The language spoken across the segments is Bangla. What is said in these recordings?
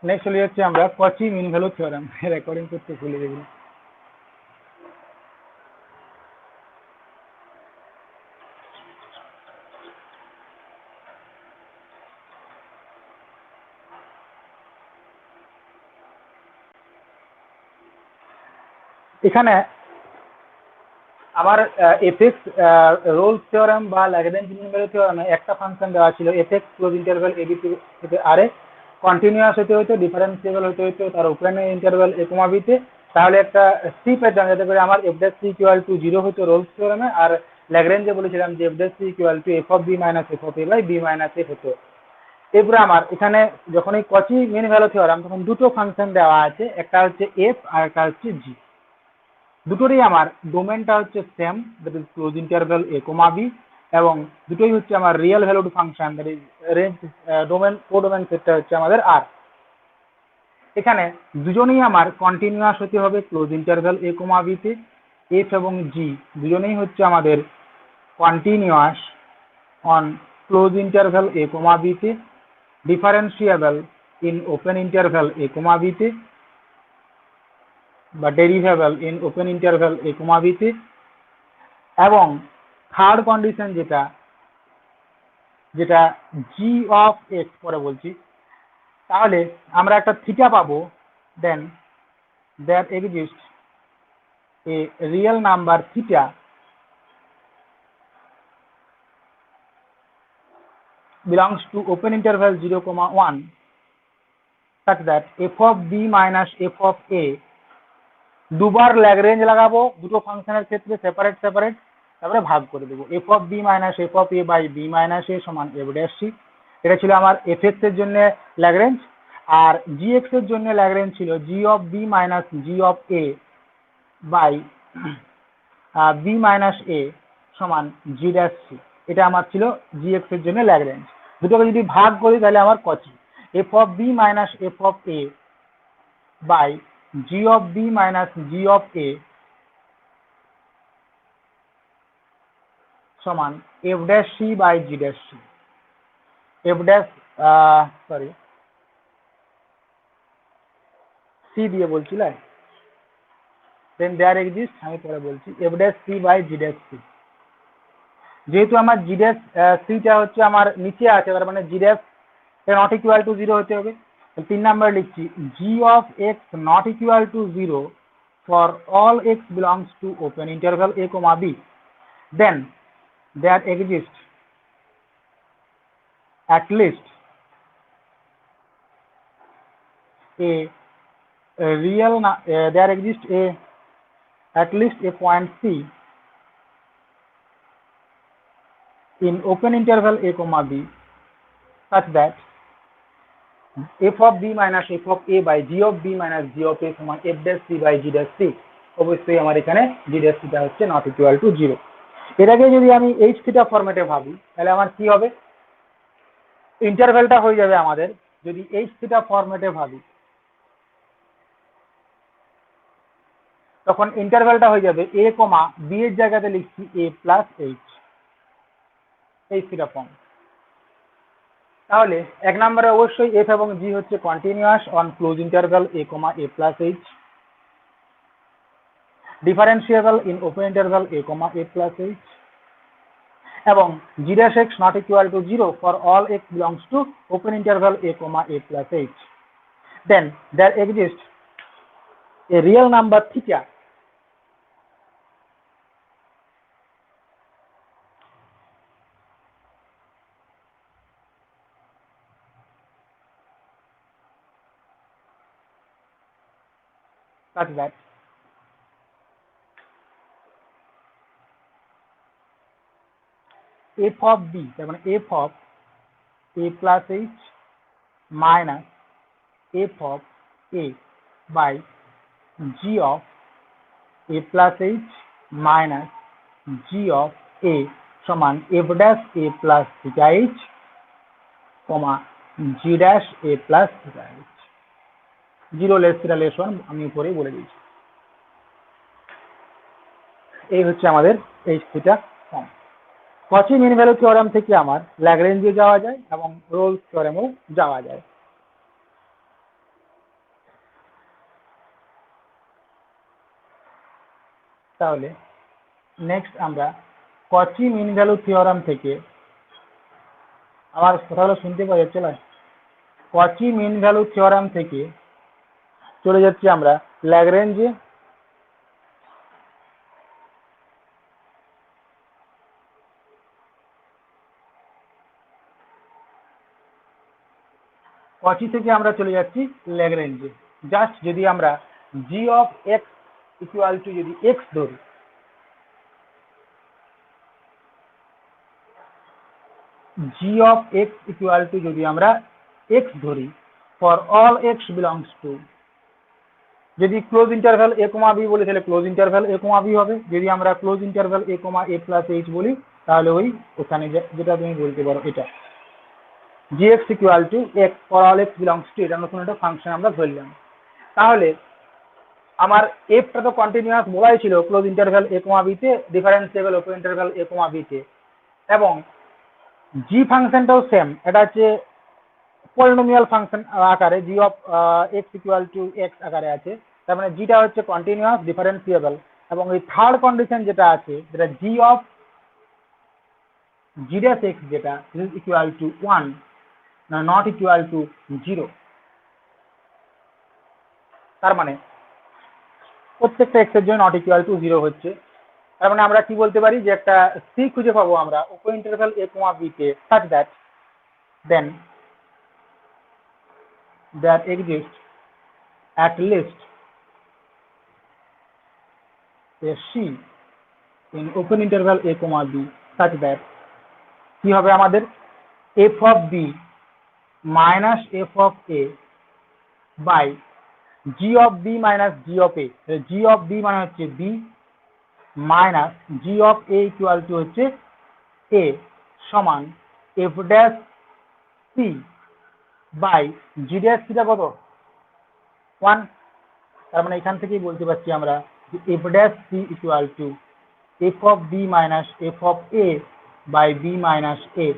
নেক্সট চলে যাচ্ছে আমরা কচি মিন ভ্যালু থিওরেম। রেকর্ডিং করতে ভুলে গেছি। এখানে আমার এফএক্স রোলস থিওরেম বা ল্যাগ্রেঞ্জ মিন ভ্যালু থিওরেমে একটা ফাংশন দেওয়া ছিল এফএক্স ক্লোজ ইন্টারভ্যাল এবি থেকে আরে কন্টিনিউয়াস হতে হতো, ডিফারেন্সিয়েবল হতে হতো তার ওপেন ইন্টারভ্যাল এ কমা বিতে, তাহলে একটা সি পেতাম যাতে করে আমার F dash C equal to 0 হতো রোলস থিওরেমে। আর ল্যাগ্রেঞ্জে বলেছিলাম যে F dash C equal to F of B minus F of A by B minus A হতো। এরপরে আমার এখানে যখন এই কচি মিন ভ্যালু থিওরেম তখন দুটো ফাংশন দেওয়া আছে, একটা হচ্ছে এফ আর একটা হচ্ছে জি। দুটোরই আমার ডোমেনটা হচ্ছে same, that is close interval A comma B, এবং দুটোই হচ্ছে আমার real valued function, that is range domain codomain সেটটা হচ্ছে আমাদের আর। এখানে দুজনেই আমার কন্টিনিউয়াস হতে হবে ক্লোজ ইন্টারভ্যাল এ কমা বিতে। এফ এবং জি দুজনেই হচ্ছে আমাদের continuous on close interval A কমা বিতে, differentiable in open interval A কমা বিতে বা ডেরিভেবল ইন ওপেন ইন্টারভ্যাল এ কমা বিতে। এবং থার্ড কন্ডিশন যেটা যেটা জি অফ এক্স পরে বলছি, তাহলে আমরা একটা থিটা পাবো, then that exist a real number theta belongs to open interval 0, 1 such that f of b minus f of a দুবার ল্যাগ্রেঞ্জ লাগাবো দুটো ফাংশনের ক্ষেত্রে সেপারেট সেপারেট, তারপরে ভাগ করে দেবো। F of B minus F of A by B minus A সমান এফ ড্যাশ সি। এটা ছিল আমার এফ এক্স এর জন্য ল্যাগ্রেঞ্জ, আর জি এক্স এর জন্য ল্যাগ্রেঞ্জ ছিল G of B minus G of A by B minus A সমান জি ড্যাশ সি। এটা আমার ছিল জি এক্স এর জন্য ল্যাগ্রেঞ্জ। দুটোকে যদি ভাগ করি তাহলে আমার Cauchy F of B minus F of A by G of B minus G of এ সমান F dash C by G dash C. F dash sorry C দিয়ে বলছিলাম, দেন দেয়ার এক্সিস্ট, আমি পরে বলছি, F dash C by G dash C. যেহেতু আমার জি ড্যাশ সিটা হচ্ছে আমার নিচে আছে, তার মানে G dash not equal to 0 হতে হবে। 3 নাম্বার লিখছি G of X not equal to 0 for all x belongs to open interval A comma B, then there exist at least a real there exists a at least a point C in open interval a comma b such that f of b minus f of a by g of b minus g of a সমান f dash c by g dash c। অবশ্যই আমার এখানে g dash c টা হচ্ছে not equal to 0। এটাকে যদি আমি h থিটা ফরম্যাটে ভাবি তাহলে আমার কি হবে, ইন্টারভ্যালটা হয়ে যাবে আমাদের, যদি h থিটা ফরম্যাটে ভাবি তখন ইন্টারভ্যালটা হয়ে যাবে এ কমা বি এর জায়গাতে লিখছি A plus H, H theta form. তাহলে এক নম্বরে অবশ্যই এফ এবং জি হচ্ছে continuous on close interval A comma A plus H, differentiable in open interval A comma A plus H, এবং G dash X not equal to 0 for all x belongs to open interval A comma A plus H. Then there exist a real number theta such that f of b তার মানে f of a plus h minus f of a by g of a plus h minus g of a সমান f dash a plus theta h comma g dash a plus theta h। Zero less theta less 1 আমি উপরেই বলে দিয়েছি। এই হচ্ছে আমাদের এইচ থিটা ফর্ম। কচি মিন ভ্যালু থিওরেম থেকে আমার ল্যাগ্রেঞ্জে যাওয়া যায় এবং রোলস থিওরেমেও যাওয়া যায়। তাহলে নেক্সট আমরা কচি মিন ভ্যালু থিওরাম থেকে, আমার কথাগুলো শুনতে পাওয়া যাচ্ছে না, কচি মিন ভ্যালু থিওরাম থেকে চলে যাচ্ছি আমরা ল্যাগ্রেঞ্জে কচি থেকে আমরা চলে যাচ্ছি ল্যাগ্রেঞ্জে। জাস্ট যদি আমরা জি অফ এক্স ইকুয়াল টু যদি এক্স ধরি, জি অফ এক্স ইকুয়াল টু যদি আমরা এক্স ধরি for all x belongs two, যদি close interval A comma B বলি তাহলে close interval A comma B হবে, যদি আমরা close interval A comma A plus H বলি তাহলে ওই ওখানে যেটা তুমি বলতে পারো এটা gx equal to x for all x belongs to, এটা নতুন একটা ফাংশন আমরা ধরলাম। তাহলে আমার এফটা তো কন্টিনিউয়াস বলাই ছিল ক্লোজ ইন্টারভ্যাল এ কমা বিতে, ডিফারেন্সিয়েবল ওপেন ইন্টারভ্যাল এ কমা বিতে, এবং জি ফাংশনটাও সেম, এটা হচ্ছে পলিনোমিয়াল ফাংশন আকারে, G of x equal to X আকারে আছে, তার মানে জিটা হচ্ছে কন্টিনিউয়াস ডিফারেন্সিয়েবল, এবং এই থার্ড কন্ডিশন যেটা আছে যেটা জি অফ জি ড্যাশ এক্স যেটা ইজ ইকুয়াল টু 1 না নট ইকুয়াল টু 0, তার মানে প্রত্যেকটা এক্স এর জন্য নট ইকুয়াল টু 0 হচ্ছে। তার মানে আমরা কি বলতে পারি যে একটা সি খুঁজে পাবো আমরা open interval A comma B তে such that then that exists at least a C in open interval a comma b such that কি হবে আমাদের f of b minus f of a by g of b minus g of a, g of b মানে হচ্ছে b minus g of a equal to হচ্ছে a সমান f dash c by g dash c টা কত 1, তার মানে এখান থেকেই বলতে পারছি আমরা যে f dash c equal to f of b minus f of a by b minus a,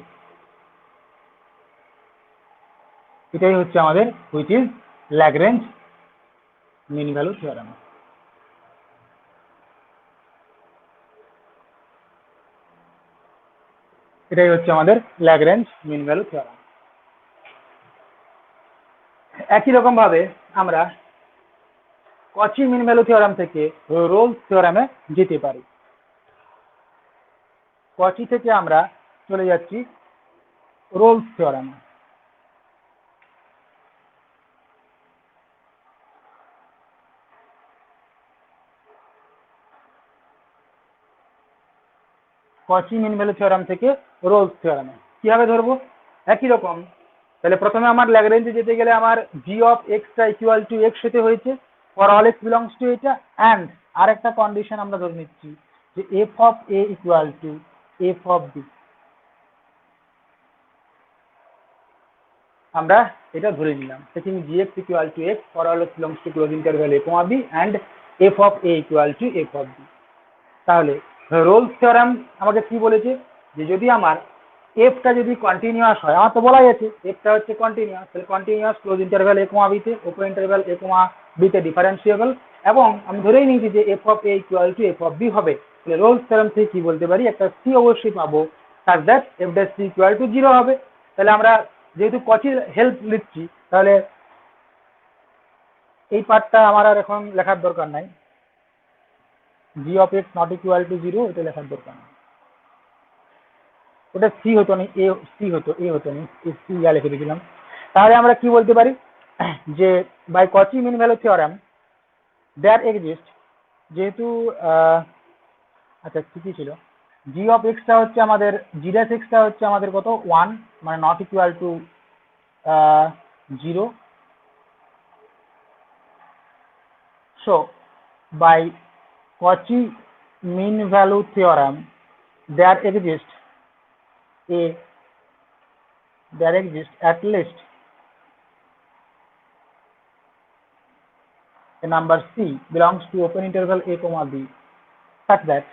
এটাই হচ্ছে আমাদের which is Lagrange mean value theorem। এটাই হচ্ছে আমাদের Lagrange mean value theorem। একই রকম ভাবে আমরা কচি মিন ভ্যালু থিওরাম থেকে রোলস থিওরামে যেতে পারি। কচি থেকে আমরা চলে যাচ্ছি রোলস থিওরামে। কচি মিন ভ্যালু থিওরাম থেকে রোলস থিওরামে কিভাবে ধরবো, একই রকম। তাহলে প্রথমে আমার ল্যাগ্রেঞ্জে যেতে গেলে আমার জি অফ এক্সটা ইকুয়াল টু এক্স হতে হয়েছে for all x belongs to এটা, অ্যান্ড আরেকটা কন্ডিশন আমরা ধরে নিচ্ছি যে F of A equal to F of B, আমরা এটা ধরে নিলাম setting gx equal to x for all x belongs to close interval a comma b and f of a equal to f of b। তাহলে রোলস থিওরাম আমাকে কি বলেছে যে যদি আমার এফটা যদি কন্টিনিউয়াস হয়, আমার তো বলাই আছে এফটা হচ্ছে কন্টিনিউয়াস, তাহলে কন্টিনিউয়াস ক্লোজ ইন্টারভ্যাল এ কমা বিতে, ওপেন ইন্টারভ্যাল এ কমা বিতে ডিফারেন্সিয়েবল, এবং আমি ধরেই নিয়েছি যে F of A equal to F of B হবে। তাহলে রোলস থিওরাম থেকে কি বলতে পারি, একটা সি অবশ্যই পাবো such that f dash c equal to 0 হবে। তাহলে আমরা যেহেতু কচির হেল্প নিচ্ছি তাহলে এই পার্টটা আমার আর এখন লেখার দরকার নাই, G of X not equal to 0 এটা লেখার দরকার নেই, ওটা সি হতো না, এ সি হতো, এ হতো না, সি যা লিখে দিয়েছিলাম। তাহলে আমরা কি বলতে পারি যে by Cauchy mean value theorem there exist, যেহেতু আচ্ছা কি ছিল, জি অফ এক্সটা হচ্ছে আমাদের, জি ড্যাশ এক্সটা হচ্ছে আমাদের কত 1 মানে not equal to 0, so by Cauchy mean value theorem there exists at least a number c belongs to open interval a comma b such that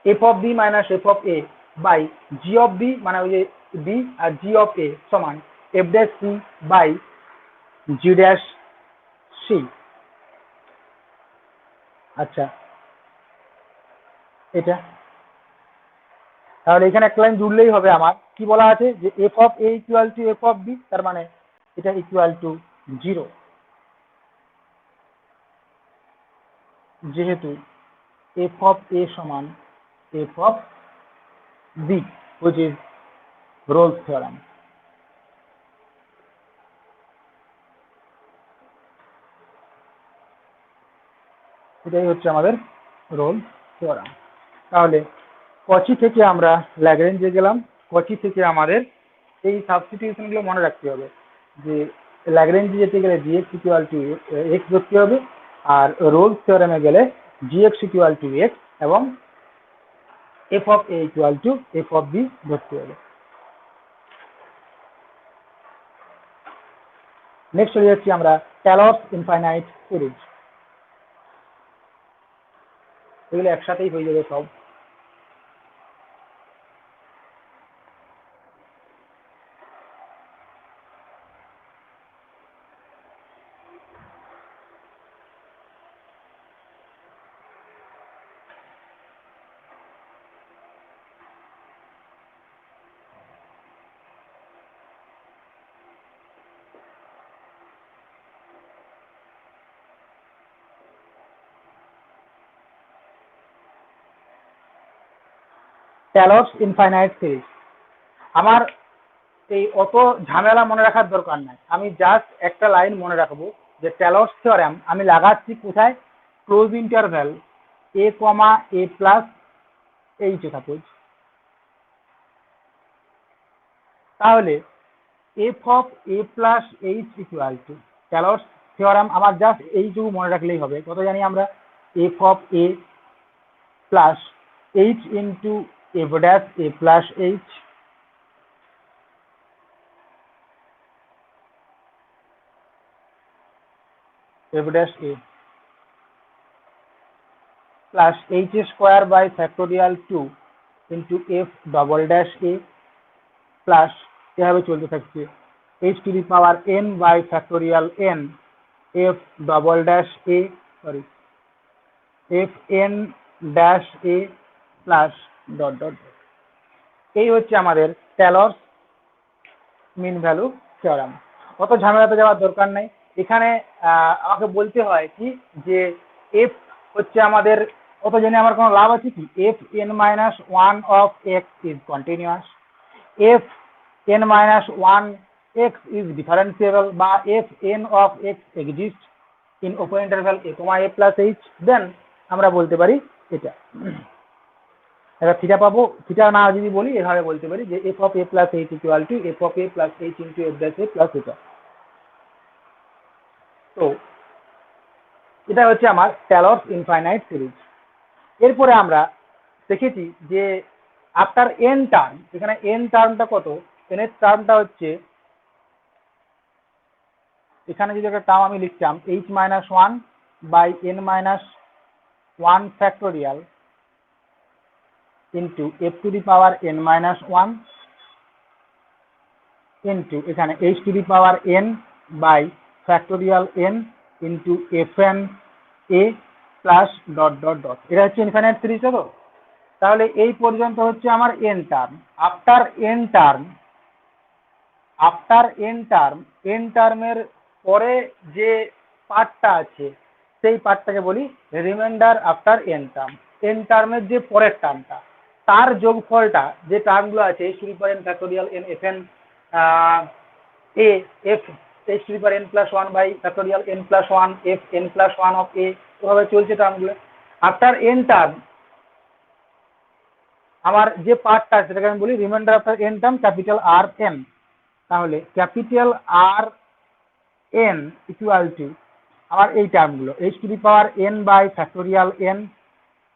f of b minus f of a by g of b মানে ওই যে b R g of a সমান f dash c by g dash c সেই। আচ্ছা, এটা তাহলে এখানে একটা লাইন জুড়লেই হবে আমার। কি বলা আছে যে F of A equal to F of B, তার মানে এটা ইকুয়াল টু 0, যেহেতু এফ অফ এ সমান F of B, which is Rolle's theorem. এটাই হচ্ছে আমাদের রোলস থিওরাম। তাহলে কচি থেকে আমরা ল্যাগ্রেঞ্জে গেলাম। কচি থেকে আমাদের এই সাবস্টিটিউশন গুলো মনে রাখতে হবে যে ল্যাগ্রেঞ্জে যেতে গেলে জিএক্স ইকুয়াল টু এক্স ধরতে হবে, আর রোলস থিওরামে গেলে জিএক্স ইকুয়াল টু এক্স এবং F of A equal to F of B ধরতে হবে। নেক্সট হয়ে যাচ্ছি আমরা ট্যালরস ইনফাইনাইট সিরিজ। এগুলো একসাথেই হয়ে যাবে সব। ট্যালরস ইনফাইনাইট সিরিজ আমার এই অত ঝামেলা মনে রাখার দরকার নাই। আমি জাস্ট একটা লাইন মনে রাখবো যে ট্যালরস থিওরেম আমি লাগাচ্ছি কোথায়, close interval A comma A plus H suppose. তাহলে F of A plus H equal to Taylor's theorem আমার জাস্ট এইটুকু মনে রাখলেই হবে। কত জানি আমরা, F of A plus H into F dash A plus H f dash a plus h square by factorial 2 into f double dash a plus এভাবে চলতে থাকছে h to the power n by factorial n f double dash a sorry f n dash a plus dot dot dot। এই হচ্ছে আমাদের ট্যালরস মিন ভ্যালু থিওরেম। অত ঝামেলাতে যাওয়ার দরকার নাই। এখানে আমাকে বলতে হয় কি যে এফ হচ্ছে আমাদের, অত জেনে আমার কোনো লাভ আছে কি, F N minus one of X is continuous, F N minus one X is differentiable, বা F N of X exist in open interval A comma A plus H, then আমরা বলতে পারি এটা। এবার থিটা পাবো, থিটা না যদি বলি এভাবে বলতে পারি যে F of A plus H equal to F of A plus H into F dash A plus এটা। তো এটা হচ্ছে আমার ট্যালরস ইনফাইনাইট সিরিজ। এরপরে আমরা দেখেছি যে আফটার এন টার্ম, এখানে এন টার্মটা কত, এন এর টার্মটা হচ্ছে, এখানে যদি একটা টার্ম আমি লিখতাম H minus one by N minus one factorial into F to the power N minus one into এখানে H to the power N by factorial N into F N A plus dot dot dot. এটা হচ্ছে ইনফাইনাইট সিরিজ। তো তাহলে এই পর্যন্ত হচ্ছে আমার N term. After N term, after N term, N টার্মের পরে যে পার্টটা আছে সেই পার্টটাকে বলি remainder after N term. N টার্মের যে পরের টার্মটা, তার যোগফলটা যে টার্মগুলো আছে H to the power N factorial N F N A F H to the power N plus one by factorial N plus one F N plus one of A, ওভাবে চলছে টার্মগুলো। আফটার এন টার্ম আমার যে পার্টটা সেটাকে আমি বলি remainder after N term capital R N. তাহলে capital R N equal to আমার এই টার্মগুলো H to the power N by factorial N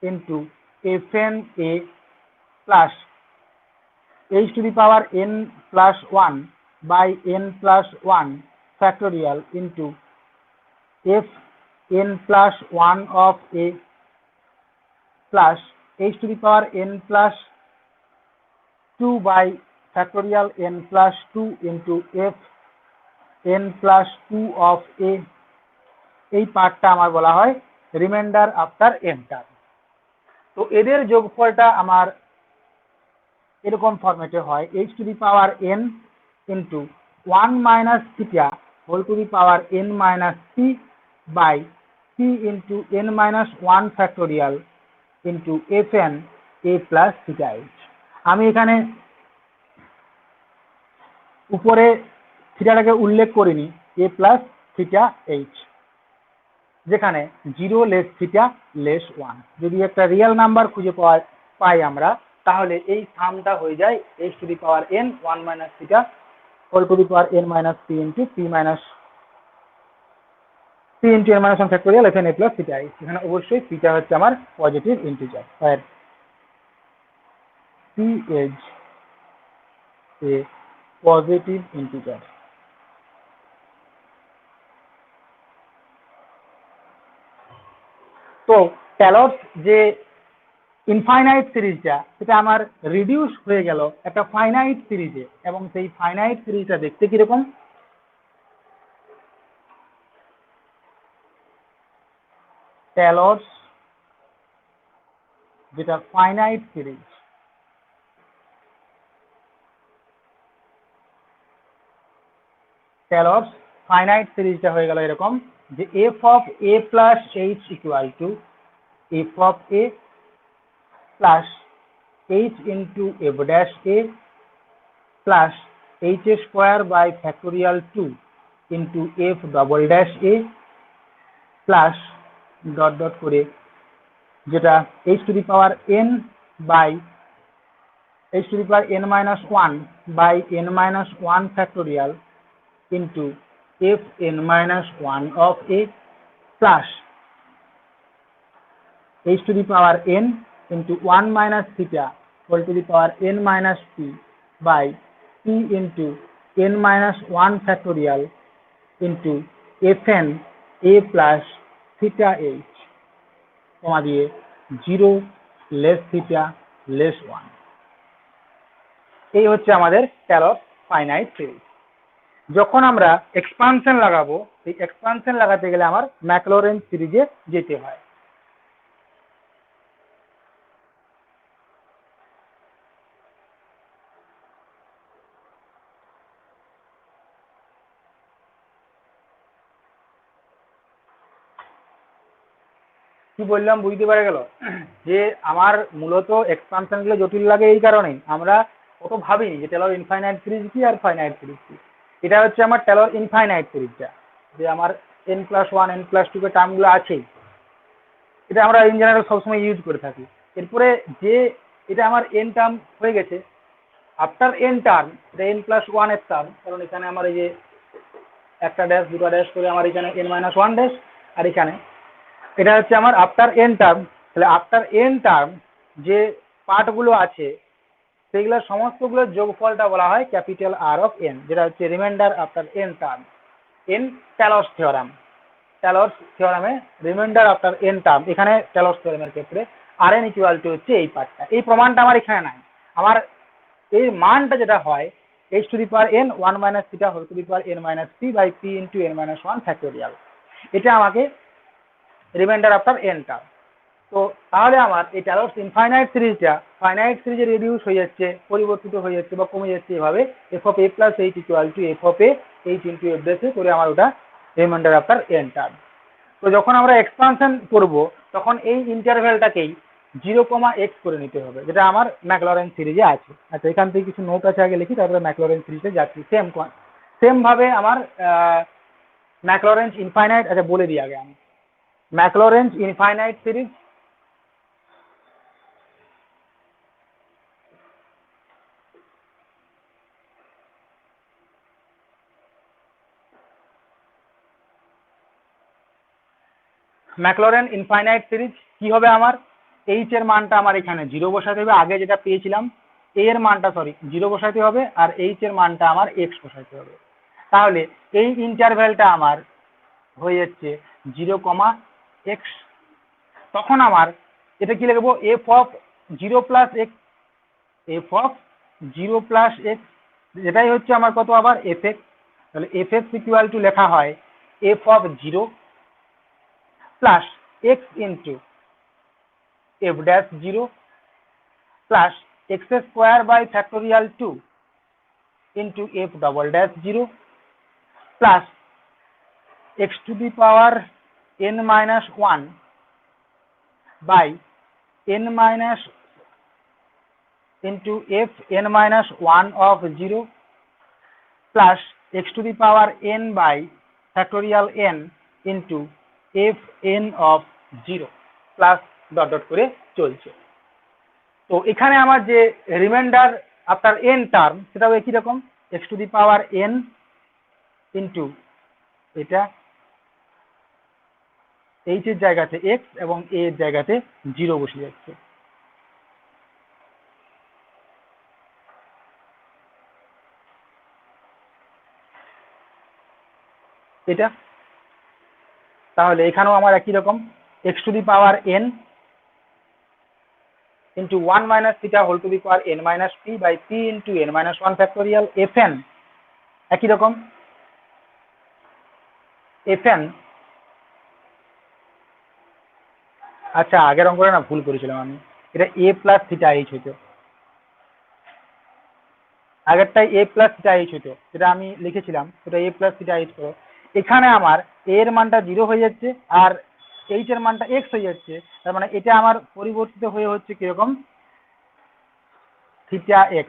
into F N A plus H to the power N plus one by N plus one factorial into F N plus one of A plus H to the power N plus two by factorial N plus two into F n plus 2 of a এই পার্টটা আমার বলা হয় রিমাইন্ডার আফটার এন টার্ম। তো এদের যোগফলটা আমার এরকম ফরম্যাটে হয় H to the power N into 1 minus theta whole to the power N minus C by C into N minus 1 factorial into F N A plus theta H. আমি এখানে উপরে থিটাটাকে উল্লেখ করিনি, এ প্লাস থিটা এইচ, যেখানে 0 লেস থিটা লেস 1। যদি একটা রিয়েল নাম্বার খুঁজে পাই আমরা, তাহলে এই সামটা হয়ে যায় H to the power N 1 minus theta whole to the power N minus P into P minus P into N minus 1 factorial F N A plus theta H. এখানে অবশ্যই থিটা হচ্ছে আমার পজিটিভ ইন্টিজার, আর P is a positive integer. তো টেলরস যে ইনফাইনাইট সিরিজটা, সেটা আমার রিডিউস হয়ে গেল একটা ফাইনাইট সিরিজে, এবং সেই ফাইনাইট সিরিজটা দেখতে কিরকম, টেলরস যেটা ফাইনাইট সিরিজ, টেলরস ফাইনাইট সিরিজটা হয়ে গেল এরকম যে F of A plus H equal to F of A plus H into F dash A plus H square by factorial 2 into F double dash A plus dot dot করে, যেটা H to the power N by H to the power N minus 1 by N minus 1 factorial into F N minus 1 of A plus H to the power N into 1 minus theta whole to the power N minus P by P into N minus 1 factorial into F N A plus theta H, comma দিয়ে 0 লেস থিটা লেস 1। এই হচ্ছে আমাদের টেলরস ফাইনাইট সিরিজ। যখন আমরা এক্সপানশন লাগাবো, এই এক্সপানশন লাগাতে গেলে আমার ম্যাকলরেঞ্জ সিরিজে যেতে হয়। কি বললাম বুঝতে পারা গেল? যে আমার মূলত এক্সপানশন গুলো জটিল লাগে এই কারণেই, আমরা অত ভাবিনি যে টেলর ইনফাইনাইট সিরিজ কি আর ফাইনাইট সিরিজ কি। এটা হচ্ছে আমার টেলর ইনফাইনাইট সিরিজটা, যে আমার এন প্লাস 1 এন প্লাস 2 টার্মগুলো আছেই, এটা আমরা ইন জেনারেল সবসময় ইউজ করে থাকি। এরপরে যে এটা আমার এন টার্ম হয়ে গেছে, আফটার এন টার্ম এটা এন প্লাস 1 এর টার্ম, কারণ এখানে আমার এই যে একটা ড্যাশ দুটো ড্যাশ করে আমার এখানে এন মাইনাস 1 ড্যাশ, আর এখানে এটা হচ্ছে আমার আফটার এন টার্ম। তাহলে আফটার এন টার্ম যে পার্টগুলো আছে সেগুলোর সমস্তগুলোর যোগফলটা বলা হয় ক্যাপিটাল আর অফ এন, যেটা হচ্ছে remainder after N term in Taylor's theorem. Taylor's থিওরামে রিমাইন্ডার আফটার এন টার্ম, এখানে টেলরস থিওরামের ক্ষেত্রে আর এন ইকুয়াল টু হচ্ছে এই পার্টটা। এই প্রমাণটা আমার এখানে নাই, আমার এই মানটা যেটা হয় H to the power N 1 minus theta whole to the power N minus P by P into N minus 1 factorial, এটা আমাকে রিমাইন্ডার আফটার এন টার্ম। তো তাহলে আমার এই টেলরস ইনফাইনাইট সিরিজটা ফাইনাইট সিরিজে রিডিউস হয়ে যাচ্ছে, পরিবর্তিত হয়ে যাচ্ছে বা কমে যাচ্ছে এভাবে, F of A plus H equal to F of A H into F dash এ করে আমার ওটা রিমাইন্ডার আফটার এন টার্ম। তো যখন আমরা এক্সপানশন করব তখন এই ইন্টারভ্যালটাকেই 0, x করে নিতে হবে, যেটা আমার ম্যাকলরেঞ্জ সিরিজে আছে। আচ্ছা, এখান থেকে কিছু নোট আছে আগে লিখি, তারপরে ম্যাকলরেঞ্জ সিরিজে যাচ্ছি। সেম ভাবে আমার ম্যাকলরেঞ্জ ইনফাইনাইট, আচ্ছা বলে দিই আগে আমি Maclaurin infinite series Maclaurin infinite series কি হবে, আমার এইচ এর মানটা আমার এখানে 0 বসাতে হবে, আগে যেটা পেয়েছিলাম এ এর মানটা 0 বসাতে হবে, আর এইচ এর মানটা আমার এক্স বসাতে হবে। তাহলে এই ইন্টারভ্যালটা আমার হয়ে যাচ্ছে 0, x। তখন আমার এটা কি লিখবো, F of 0 plus X, F of 0 plus X, যেটাই হচ্ছে আমার কত আবার এফ এক্স। তাহলে এফ এক্স ইকুয়াল টু লেখা হয় F of 0 plus x into F dash 0 plus x square by factorial 2 into F double dash 0 plus x to the power n minus 1 by n minus into f n minus 1 of 0 plus x to the power n by factorial n into f n of 0 plus dot dot করে চলছে। তো এখানে আমার যে রিমাইন্ডার আফটার n টার্ম সেটাও একই রকম x to the power n into এটা h এর জায়গাতে x এবং a এর জায়গাতে 0 বসে যাচ্ছে। এটা তাহলে এখানেও আমার একই রকম x to the power n into 1 minus theta whole to the power n minus p by p into n minus 1 factorial fn একই রকম fn। আচ্ছা আগের অঙ্কটা না ভুল করেছিলাম আমি, এটা a প্লাস থিটা এইচ হতো, আগেরটাই a প্লাস থিটা এইচ হতো, যেটা আমি লিখেছিলাম সেটা a প্লাস থিটা এইচ করো। এখানে আমার a এর মানটা 0 হয়ে যাচ্ছে আর h এর মানটা x হয়ে যাচ্ছে, তার মানে এটা আমার পরিবর্তিত হয়ে হচ্ছে কিরকম theta x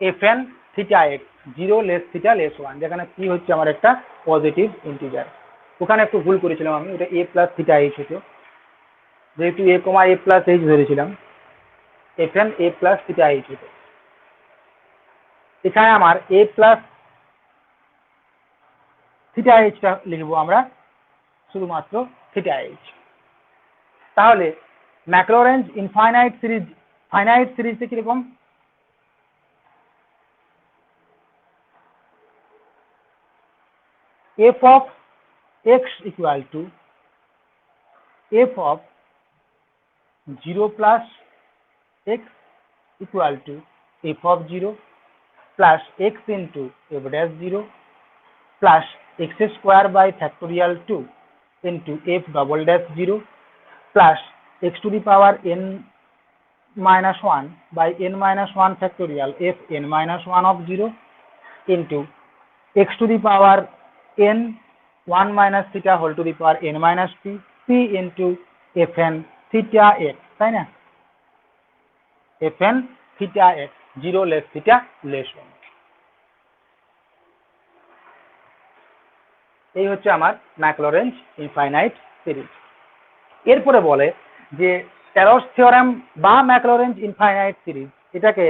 fn theta x 0 less theta less 1, যেখানে p হচ্ছে আমার একটা পজিটিভ ইন্টিজার। ওখানে একটু ভুল করেছিলাম আমি, ওটা a প্লাস থিটা এইচ হতো, যেহেতু a comma a plus H ধরেছিলাম fn a plus theta H হতো। এখানে আমার a প্লাস থিটা এইচটা লিখবো আমরা শুধুমাত্র থিটা এইচ। তাহলে ম্যাকলরেঞ্জ ইনফাইনাইট সিরিজ ফাইনাইট সিরিজে কিরকম f of x equal to f of 0 plus x equal to f of 0 plus x into f dash 0 plus x square by factorial 2 into f double dash 0 plus x to the power n minus 1 by n minus 1 factorial f n minus 1 of 0 into x to the power n 1 minus theta whole to the power n minus p p into fn theta x, তাই না? fn theta x 0 less theta less 1। এই হচ্ছে আমার ম্যাকলরেঞ্জ ইনফাইনাইট সিরিজ। এরপরে বলে যে টেলরস থিওরেম বা ম্যাকলরেঞ্জ ইনফাইনাইট সিরিজ, এটাকে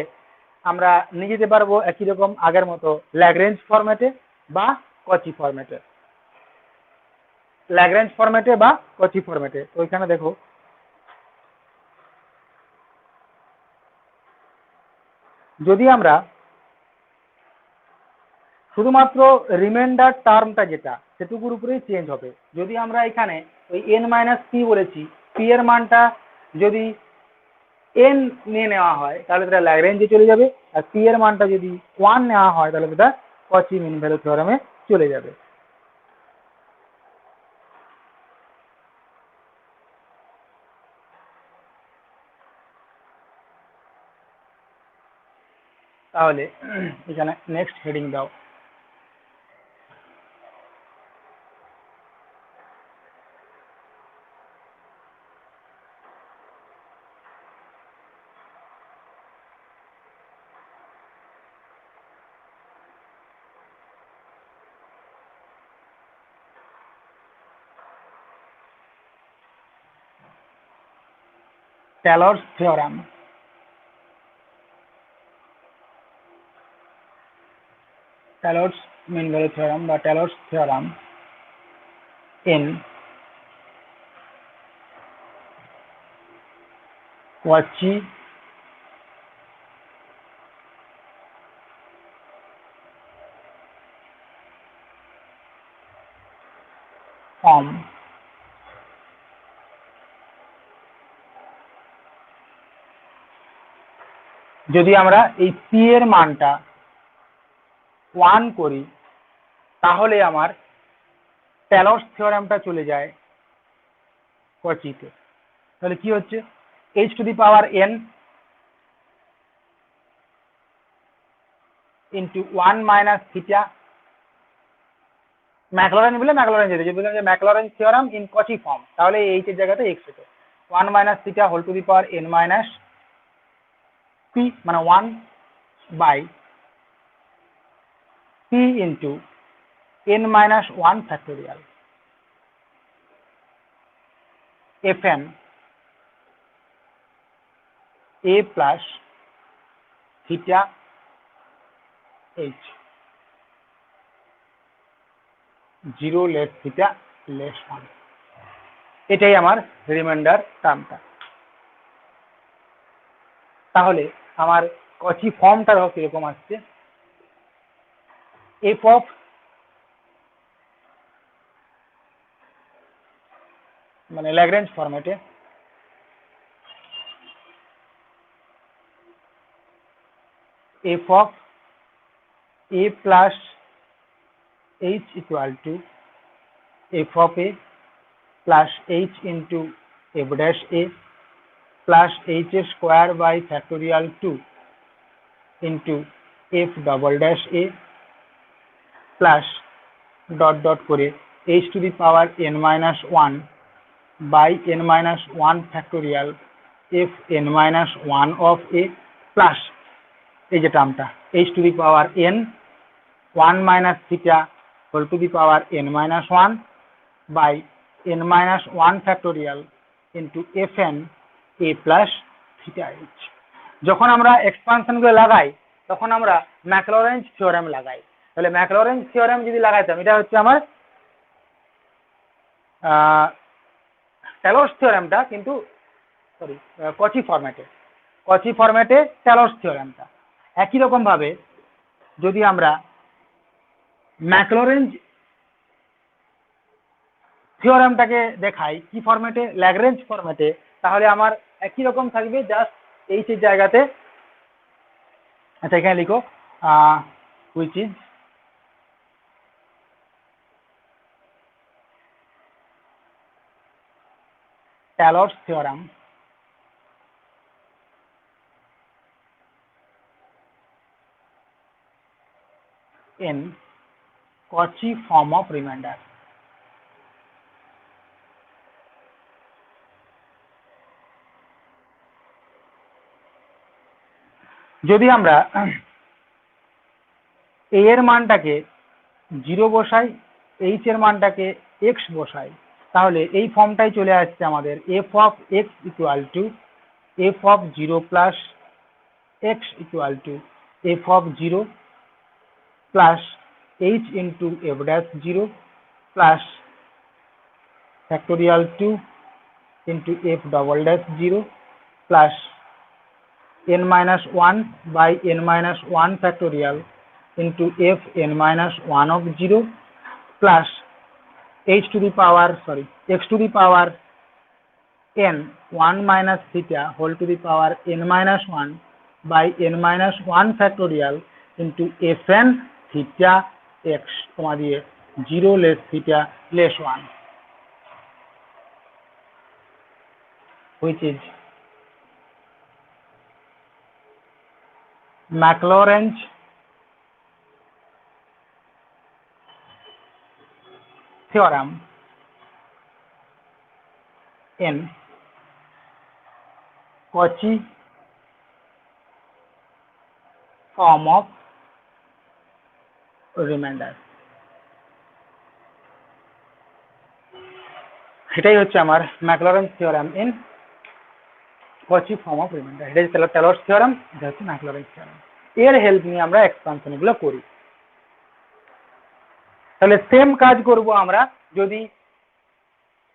আমরা নিয়ে যেতে পারবো একই রকম আগের মতো ল্যাগ্রেঞ্জ ফরম্যাটে বা কচি ফরম্যাটে, ল্যাগ্রেঞ্জ ফরম্যাটে বা কচি ফরম্যাটে। তো ওইখানে দেখো যদি আমরা শুধুমাত্র রিমাইন্ডার টার্মটা যেটা সেটুকুর উপরেই চেঞ্জ হবে। যদি আমরা এখানে ওই n মাইনাস পি বলেছি, পি এর মানটা যদি n নিয়ে নেওয়া হয় তাহলে সেটা ল্যাগ্রেঞ্জে চলে যাবে, আর পি এর মানটা যদি 1 নেওয়া হয় তাহলে সেটা কচি মিন ভ্যালু থিওরেমে চলে যাবে। তাহলে এখানে নেক্সট হেডিং দাও। Taylor's theorem. Taylor's mean value theorem বা Taylor's theorem in Cauchy form. যদি আমরা এই পি এর মানটা 1 করি তাহলে আমার টেলর্স থিওরেমটা চলে যায় কচিতে। তাহলে কি হচ্ছে h to the power n into 1 minus theta, Maclaurin বলে ম্যাকলরেন যেতে, যদি বললাম যে Maclaurin theorem in Cauchy form, তাহলে এই এর জায়গাতে x হতো 1 minus theta whole to the power n minus p, মানে 1 বাই p into n minus 1 factorial fn a plus theta h 0 less theta less 1, এটাই আমার রিমাইন্ডার টার্মটা। তাহলে আমার কচি ফর্মটা কিরকম আসছে, f অফ মানে ল্যাগ্রেঞ্জ ফরম্যাটে f of a plus h equal to f of a plus h into f dash a plus h square by factorial 2 into f double dash a plus dot dot করে h to the power n minus 1 by n minus 1 factorial f n minus 1 of a plus এই যে টার্মটা h to the power n 1 minus theta whole to the power n minus 1 by n minus 1 factorial into fn a plus theta h। যখন আমরা এক্সপানশন গুলো লাগাই তখন আমরা ম্যাকলরেঞ্জ থিওরেম লাগাই। তাহলে ম্যাকলরেঞ্জ থিওরেম যদি লাগাইতাম, এটা হচ্ছে আমার টেলর্স থিওরেমটা, কিন্তু সরি কচি ফরম্যাটে টেলর্স থিওরেমটা। একই রকম ভাবে যদি আমরা ম্যাকলরেঞ্জ থিওরেমটাকে দেখাই কি ফরম্যাটে, ল্যাগ্রেঞ্জ ফরম্যাটে, তাহলে আমার একই রকম থাকবে, জাস্ট এইচ এর জায়গাতে, আচ্ছা এখানে লিখো which is Taylor's theorem in Cauchy form of remainder। যদি আমরা a এর মানটাকে 0 বসাই, h এর মানটাকে x বসাই, তাহলে এই ফর্মটাই চলে আসছে আমাদের f of x equal to f of 0 plus x equal to f of 0 plus h into f dash 0 plus factorial 2 into f double dash 0 plus n minus 1 by n minus 1 factorial into f n minus 1 of 0 plus h to the power x to the power n 1 minus theta whole to the power n minus 1 by n minus 1 factorial into fn theta x কমা দিয়ে 0 less theta less 1, which is Maclaurin's theorem in Cauchy form of remainder। এটাই হচ্ছে আমার Maclaurin's theorem in Cauchy form of remainder। এটা হচ্ছে টেলর্স থিওরেম, এটা হচ্ছে ম্যাকলরেন্স থিওরেম। এর হেল্প নিয়ে আমরা এক্সপানশন গুলো করি। তাহলে সেম কাজ করব আমরা, যদি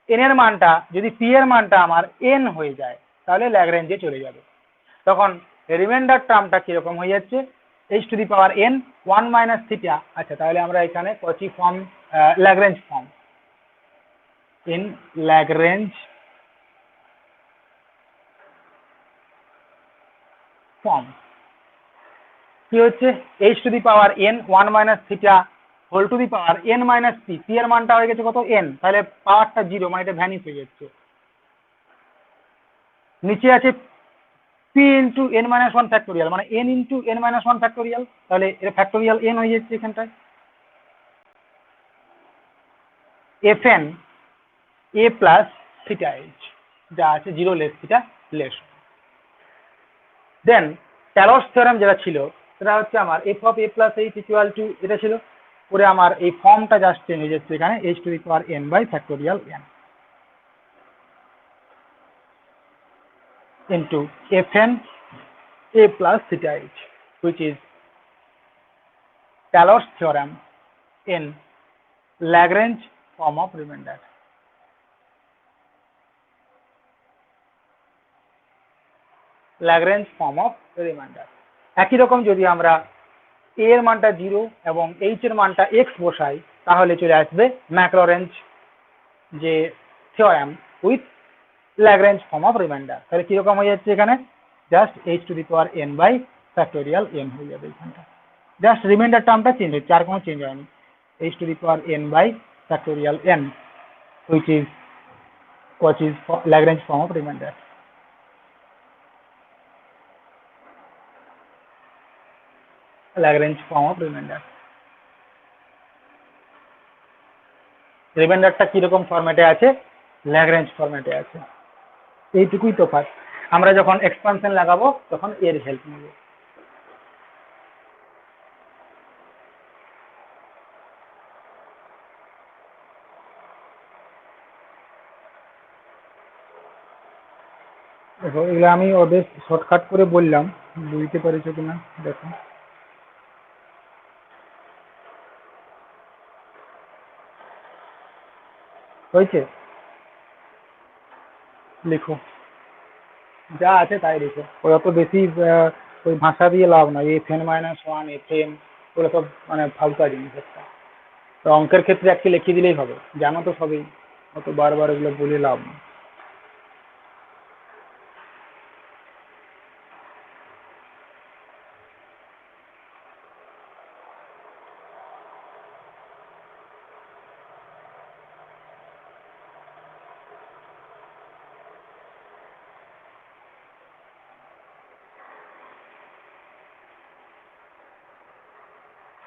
n এর মানটা, যদি p এর মানটা আমার n হয়ে যায়, তাহলে ল্যাগ্রেঞ্জে চলে যাবে। তখন রিমাইন্ডার টার্মটা কিরকম হয়ে যাচ্ছে, h to the power n 1 minus theta. আচ্ছা, তাহলে আমরা এখানে Cauchy form, Lagrange form, in Lagrange form কি হচ্ছে, h to the power n 1 minus theta whole to the power n minus P, P এর মানটা হয়ে গেছে কত n, তাহলে পাওয়ারটা 0 মানে এটা ভ্যানিশ হয়ে যাচ্ছে। নিচে আছে P into n minus 1 factorial, মানে n into n minus 1 factorial, তাহলে এটা ফ্যাক্টোরিয়াল n হয়ে যাচ্ছে এখানটায়। fn a plus theta H, যা আছে 0 লেস থিটা লেস। দেন ট্যালস থিওরেম যেটা ছিল সেটা হচ্ছে আমার f of a plus H equal to, এটা ছিল করে আমার এই ফর্মটা জাস্ট চেঞ্জ হয়ে যাচ্ছে এখানে h to the power n by factorial n into fn a plus theta h, which is Taylor's theorem in Lagrange form of remainder. Lagrange form of remainder. একই রকম যদি আমরা a এর মানটা 0 এবং h এর মানটা x বসাই তাহলে চলে আসবে ম্যাকলরেঞ্জ যে theorem with Lagrange form of remainder। তাহলে কি রকম হয়ে যাচ্ছে এখানে, just h to the power n by factorial n হয়ে যাবে এখানটা, জাস্ট রিমাইন্ডার টার্মটা চেঞ্জ হচ্ছে, আর কোনো চেঞ্জ হয়নি। h to the power n by factorial n, which is Lagrange form of remainder. Lagrange form of remainder. রিমাইন্ডারটা কিরকম ফরম্যাটে আছে, ল্যাগ্রেঞ্জ ফরম্যাটে আছে, এইটুকুই তফাৎ। আমরা যখন এক্সপানশন লাগাবো তখন এর হেল্প নেব। দেখো এগুলো আমি ওদের শর্টকাট করে বললাম, বুঝতে পেরেছো কিনা দেখো। হয়েছে, লিখো যা আছে তাই লিখো, ওই অত বেশি ওই ভাষা দিয়ে লাভ নয়, fn মাইনাস 1 fn ওগুলো সব মানে ফালতু জিনিস একটা। তো অঙ্কের ক্ষেত্রে একটি লিখে দিলেই হবে, জানো তো সবই, অত বারবার এগুলো বলে লাভ নেই।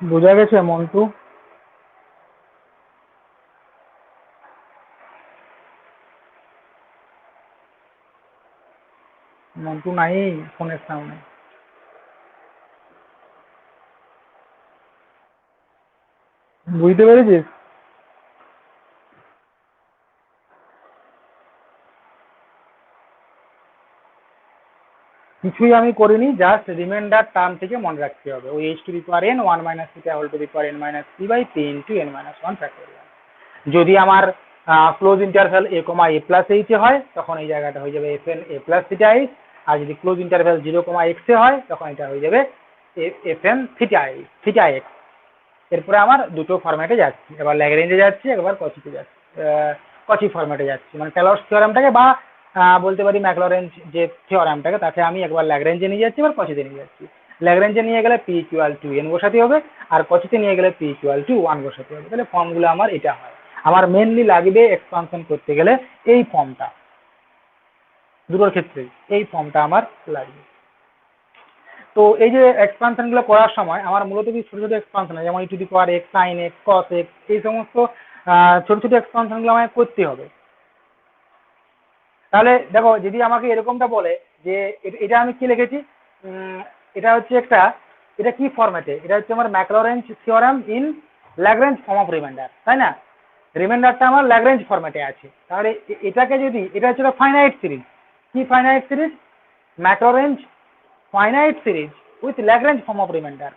বোঝা গেছে মন্টু? মন্টু নাই ফোনের সামনে? বুঝতে পেরেছিস? কিছুই আমি করিনি, জাস্ট রিমাইন্ডার টার্ম থেকে মনে রাখতে হবে, ওই h to the power n 1 minus theta whole to the power n minus p by p into n minus 1 factorial. যদি আমার close interval a comma a plus H এ হয় তখন এই জায়গাটা হয়ে যাবে fn a plus theta H, আর যদি ক্লোজ ইন্টারভ্যাল 0 কমা x এ হয় তখন এটা হয়ে যাবে fn theta H theta x। এরপরে আমার দুটো ফরম্যাটে যাচ্ছি, এবার ল্যাগ্রেঞ্জে যাচ্ছি, একবার কচিতে যাচ্ছি, কচি ফরম্যাটে যাচ্ছি, মানে টেলর্স থিওরেমটাকে বা বলতে পারি ম্যাকলরেঞ্জ যে থিওরেমটাকে তাকে আমি একবার ল্যাগ্রেঞ্জে নিয়ে যাচ্ছি, এবার কচিতে নিয়ে যাচ্ছি। ল্যাগ্রেঞ্জে নিয়ে গেলে p ইকুয়াল টু n বসাতে হবে, আর কচিতে নিয়ে গেলে p ইকুয়াল টু 1 বসাতে হবে। তাহলে ফর্মগুলো আমার এটা হয়। আমার মেনলি লাগবে এক্সপানশন করতে গেলে এই ফর্মটা, দুটোর ক্ষেত্রে এই ফর্মটা আমার লাগবে। তো এই যে এক্সপানশন গুলো করার সময় আমার মূলত কি ছোট ছোট এক্সপানশন, যেমন E to the power X sine X cos X, এই সমস্ত ছোট ছোট এক্সপানশন গুলো আমাকে করতে হবে। তাহলে দেখো যদি আমাকে এরকমটা বলে যে এটা আমি কি লিখেছি, এটা হচ্ছে একটা, এটা কি ফরম্যাটে, এটা হচ্ছে আমার Maclaurin theorem in Lagrange form of remainder, তাই না? রিমাইন্ডারটা আমার ল্যাগ্রেঞ্জ ফরম্যাটে আছে, তাহলে এটাকে যদি, এটা হচ্ছে ফাইনাইট সিরিজ, কি finite series, Maclaurin finite series with Lagrange form of remainder.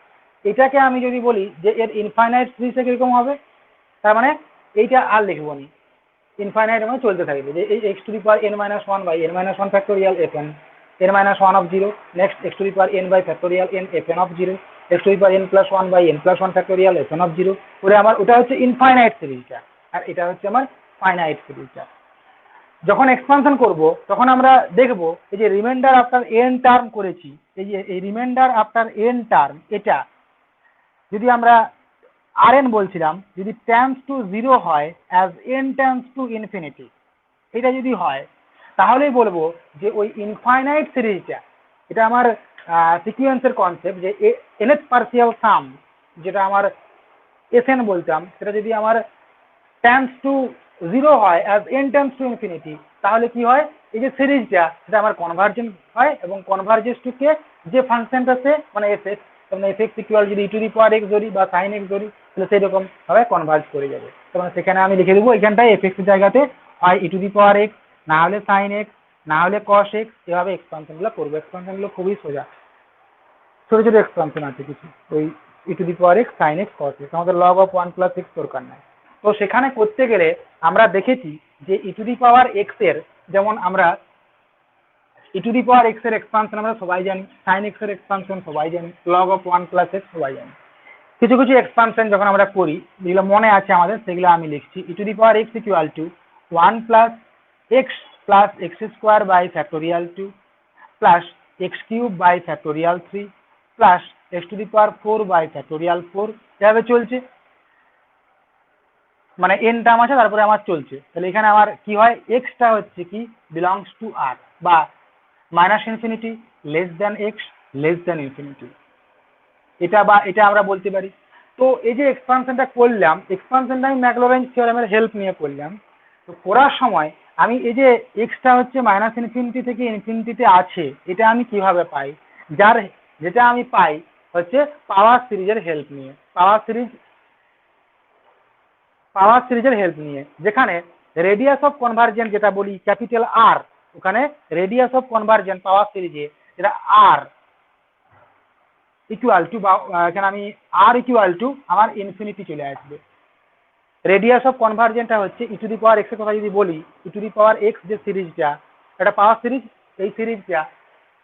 এটাকে আমি যদি বলি যে এর ইনফাইনাইট সিরিজটা কিরকম হবে, তার মানে এইটা আর লিখবো নি, ইনফাইনাইট মানে চলতে থাকবে, যে এই x to the power n minus 1 by n minus 1 factorial fn n minus 1 of 0, next x to the power n by factorial n fn of 0, x to the power n plus 1 by n plus 1 factorial fn of 0 করে আমার ওটা হচ্ছে ইনফাইনাইট সিরিজটা, আর এটা হচ্ছে আমার ফাইনাইট সিরিজটা। যখন এক্সপানশন করব তখন আমরা দেখব এই যে রিমাইন্ডার আফটার n টার্ম করেছি, এই যে এই রিমাইন্ডার আফটার n টার্ম, এটা যদি আমরা Rn বলছিলাম যদি টেন্ডস টু 0 হয় as n tends to infinity, এটা যদি হয় তাহলেই বলবো যে ওই ইনফাইনাইট সিরিজটা, এটা আমার সিকুয়েন্সের কনসেপ্ট, যে nth পার্সিয়াল সাম যেটা আমার Sn বলতাম, সেটা যদি আমার টেন্ডস টু 0 হয় as n tends to infinity, তাহলে কি হয় এই যে সিরিজটা সেটা আমার কনভার্জেন্ট হয় এবং কনভার্জেন্স টু কে যে ফাংশনটা আছে মানে fx, এবং fx ইকুয়াল যদি e two the power x ধরি বা sin x ধরি তাহলে সেই রকম ভাবে কনভার্জ করে যাবে। তখন সেখানে আমি লিখে দেবো এখানটায় fx এর জায়গাতে হয় e two the power x, না হলে sin x, না হলে cos x, এভাবে এক্সপানশন গুলো করবো। এক্সপানশন গুলো খুবই সোজা, ছোট ছোট এক্সপানশন আছে কিছু, ওই e two the power x sin x cos x, আমাদের log of 1 plus x দরকার নাই। তো সেখানে করতে গেলে আমরা দেখেছি যে e two the power x এর, যেমন আমরা e two the power x এর এক্সপানশন আমরা সবাই জানি, sin x এর এক্সপানশন সবাই জানি, log of 1 plus x সবাই জানি। কিছু কিছু এক্সপানশন যখন আমরা করি যেগুলো মনে আছে আমাদের সেগুলো আমি লিখছি। e two the power x equal to 1 plus x square by factorial 2 plus x cube by factorial 3 plus x to the power 4 by factorial 4, এভাবে চলছে, মানে n টার্ম আছে তারপরে আমার চলছে। তাহলে এখানে আমার কি হয়, x টা হচ্ছে কি বিলংস টু r, বা minus infinity less than x less than infinity, এটা বা এটা আমরা বলতে পারি। তো এই যে এক্সপানশনটা করলাম, এক্সপানশনটা আমি ম্যাকলরেন্স থিওরেমের হেল্প নিয়ে করলাম। তো করার সময় আমি এই যে এক্সটা হচ্ছে মাইনাস ইনফিনিটি থেকে ইনফিনিটিতে আছে, এটা আমি কিভাবে পাই, যেটা আমি পাই হচ্ছে পাওয়ার সিরিজের হেল্প নিয়ে। পাওয়ার সিরিজের হেল্প নিয়ে, যেখানে রেডিয়াস অফ কনভার্জেন্ট যেটা বলি ক্যাপিটাল আর, ওখানে রেডিয়াস অফ কনভার্জেন্ট পাওয়ার সিরিজে যেটা আর ইকুয়াল টু, বা এখানে আমি আর ইকুয়াল টু আমার ইনফিনিটি চলে আসবে। রেডিয়াস অফ কনভার্জেন্টটা হচ্ছে ই টু দি পাওয়ার এক্স এর কথা যদি বলি, ই টু দি পাওয়ার এক্স যে সিরিজটা, এটা পাওয়ার সিরিজ, এই সিরিজটা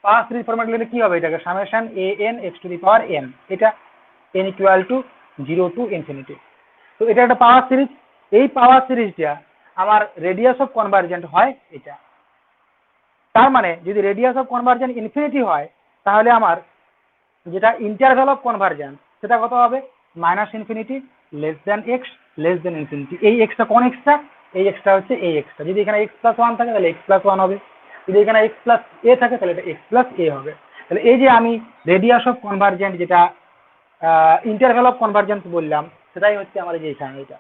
পাওয়ার সিরিজ ফরম্যাট লিখলে কি হবে, এটাকে summation A N x to the power N, এটা N equal to 0 to infinity. তো এটা একটা পাওয়ার সিরিজ, এই পাওয়ার সিরিজটা আমার রেডিয়াস অফ কনভার্জেন্ট হয় এটা। তার মানে যদি রেডিয়াস অফ কনভার্জেন্ট ইনফিনিটি হয় তাহলে আমার যেটা ইন্টারভ্যাল অফ কনভার্জেন্স সেটা কত হবে, minus infinity less than x less than infinity. এই এক্সটা কোন এক্সটা, এই এক্সটা হচ্ছে এই এক্সটা। যদি এখানে এক্স প্লাস 1 থাকে তাহলে এক্স প্লাস 1 হবে, যদি এখানে এক্স প্লাস এ থাকে তাহলে এটা এক্স প্লাস এ হবে। তাহলে এই যে আমি রেডিয়াস অফ কনভার্জেন্ট যেটা ইন্টারভ্যাল অফ কনভার্জেন্স বললাম, সেটাই হচ্ছে আমার যে এখানে এটা।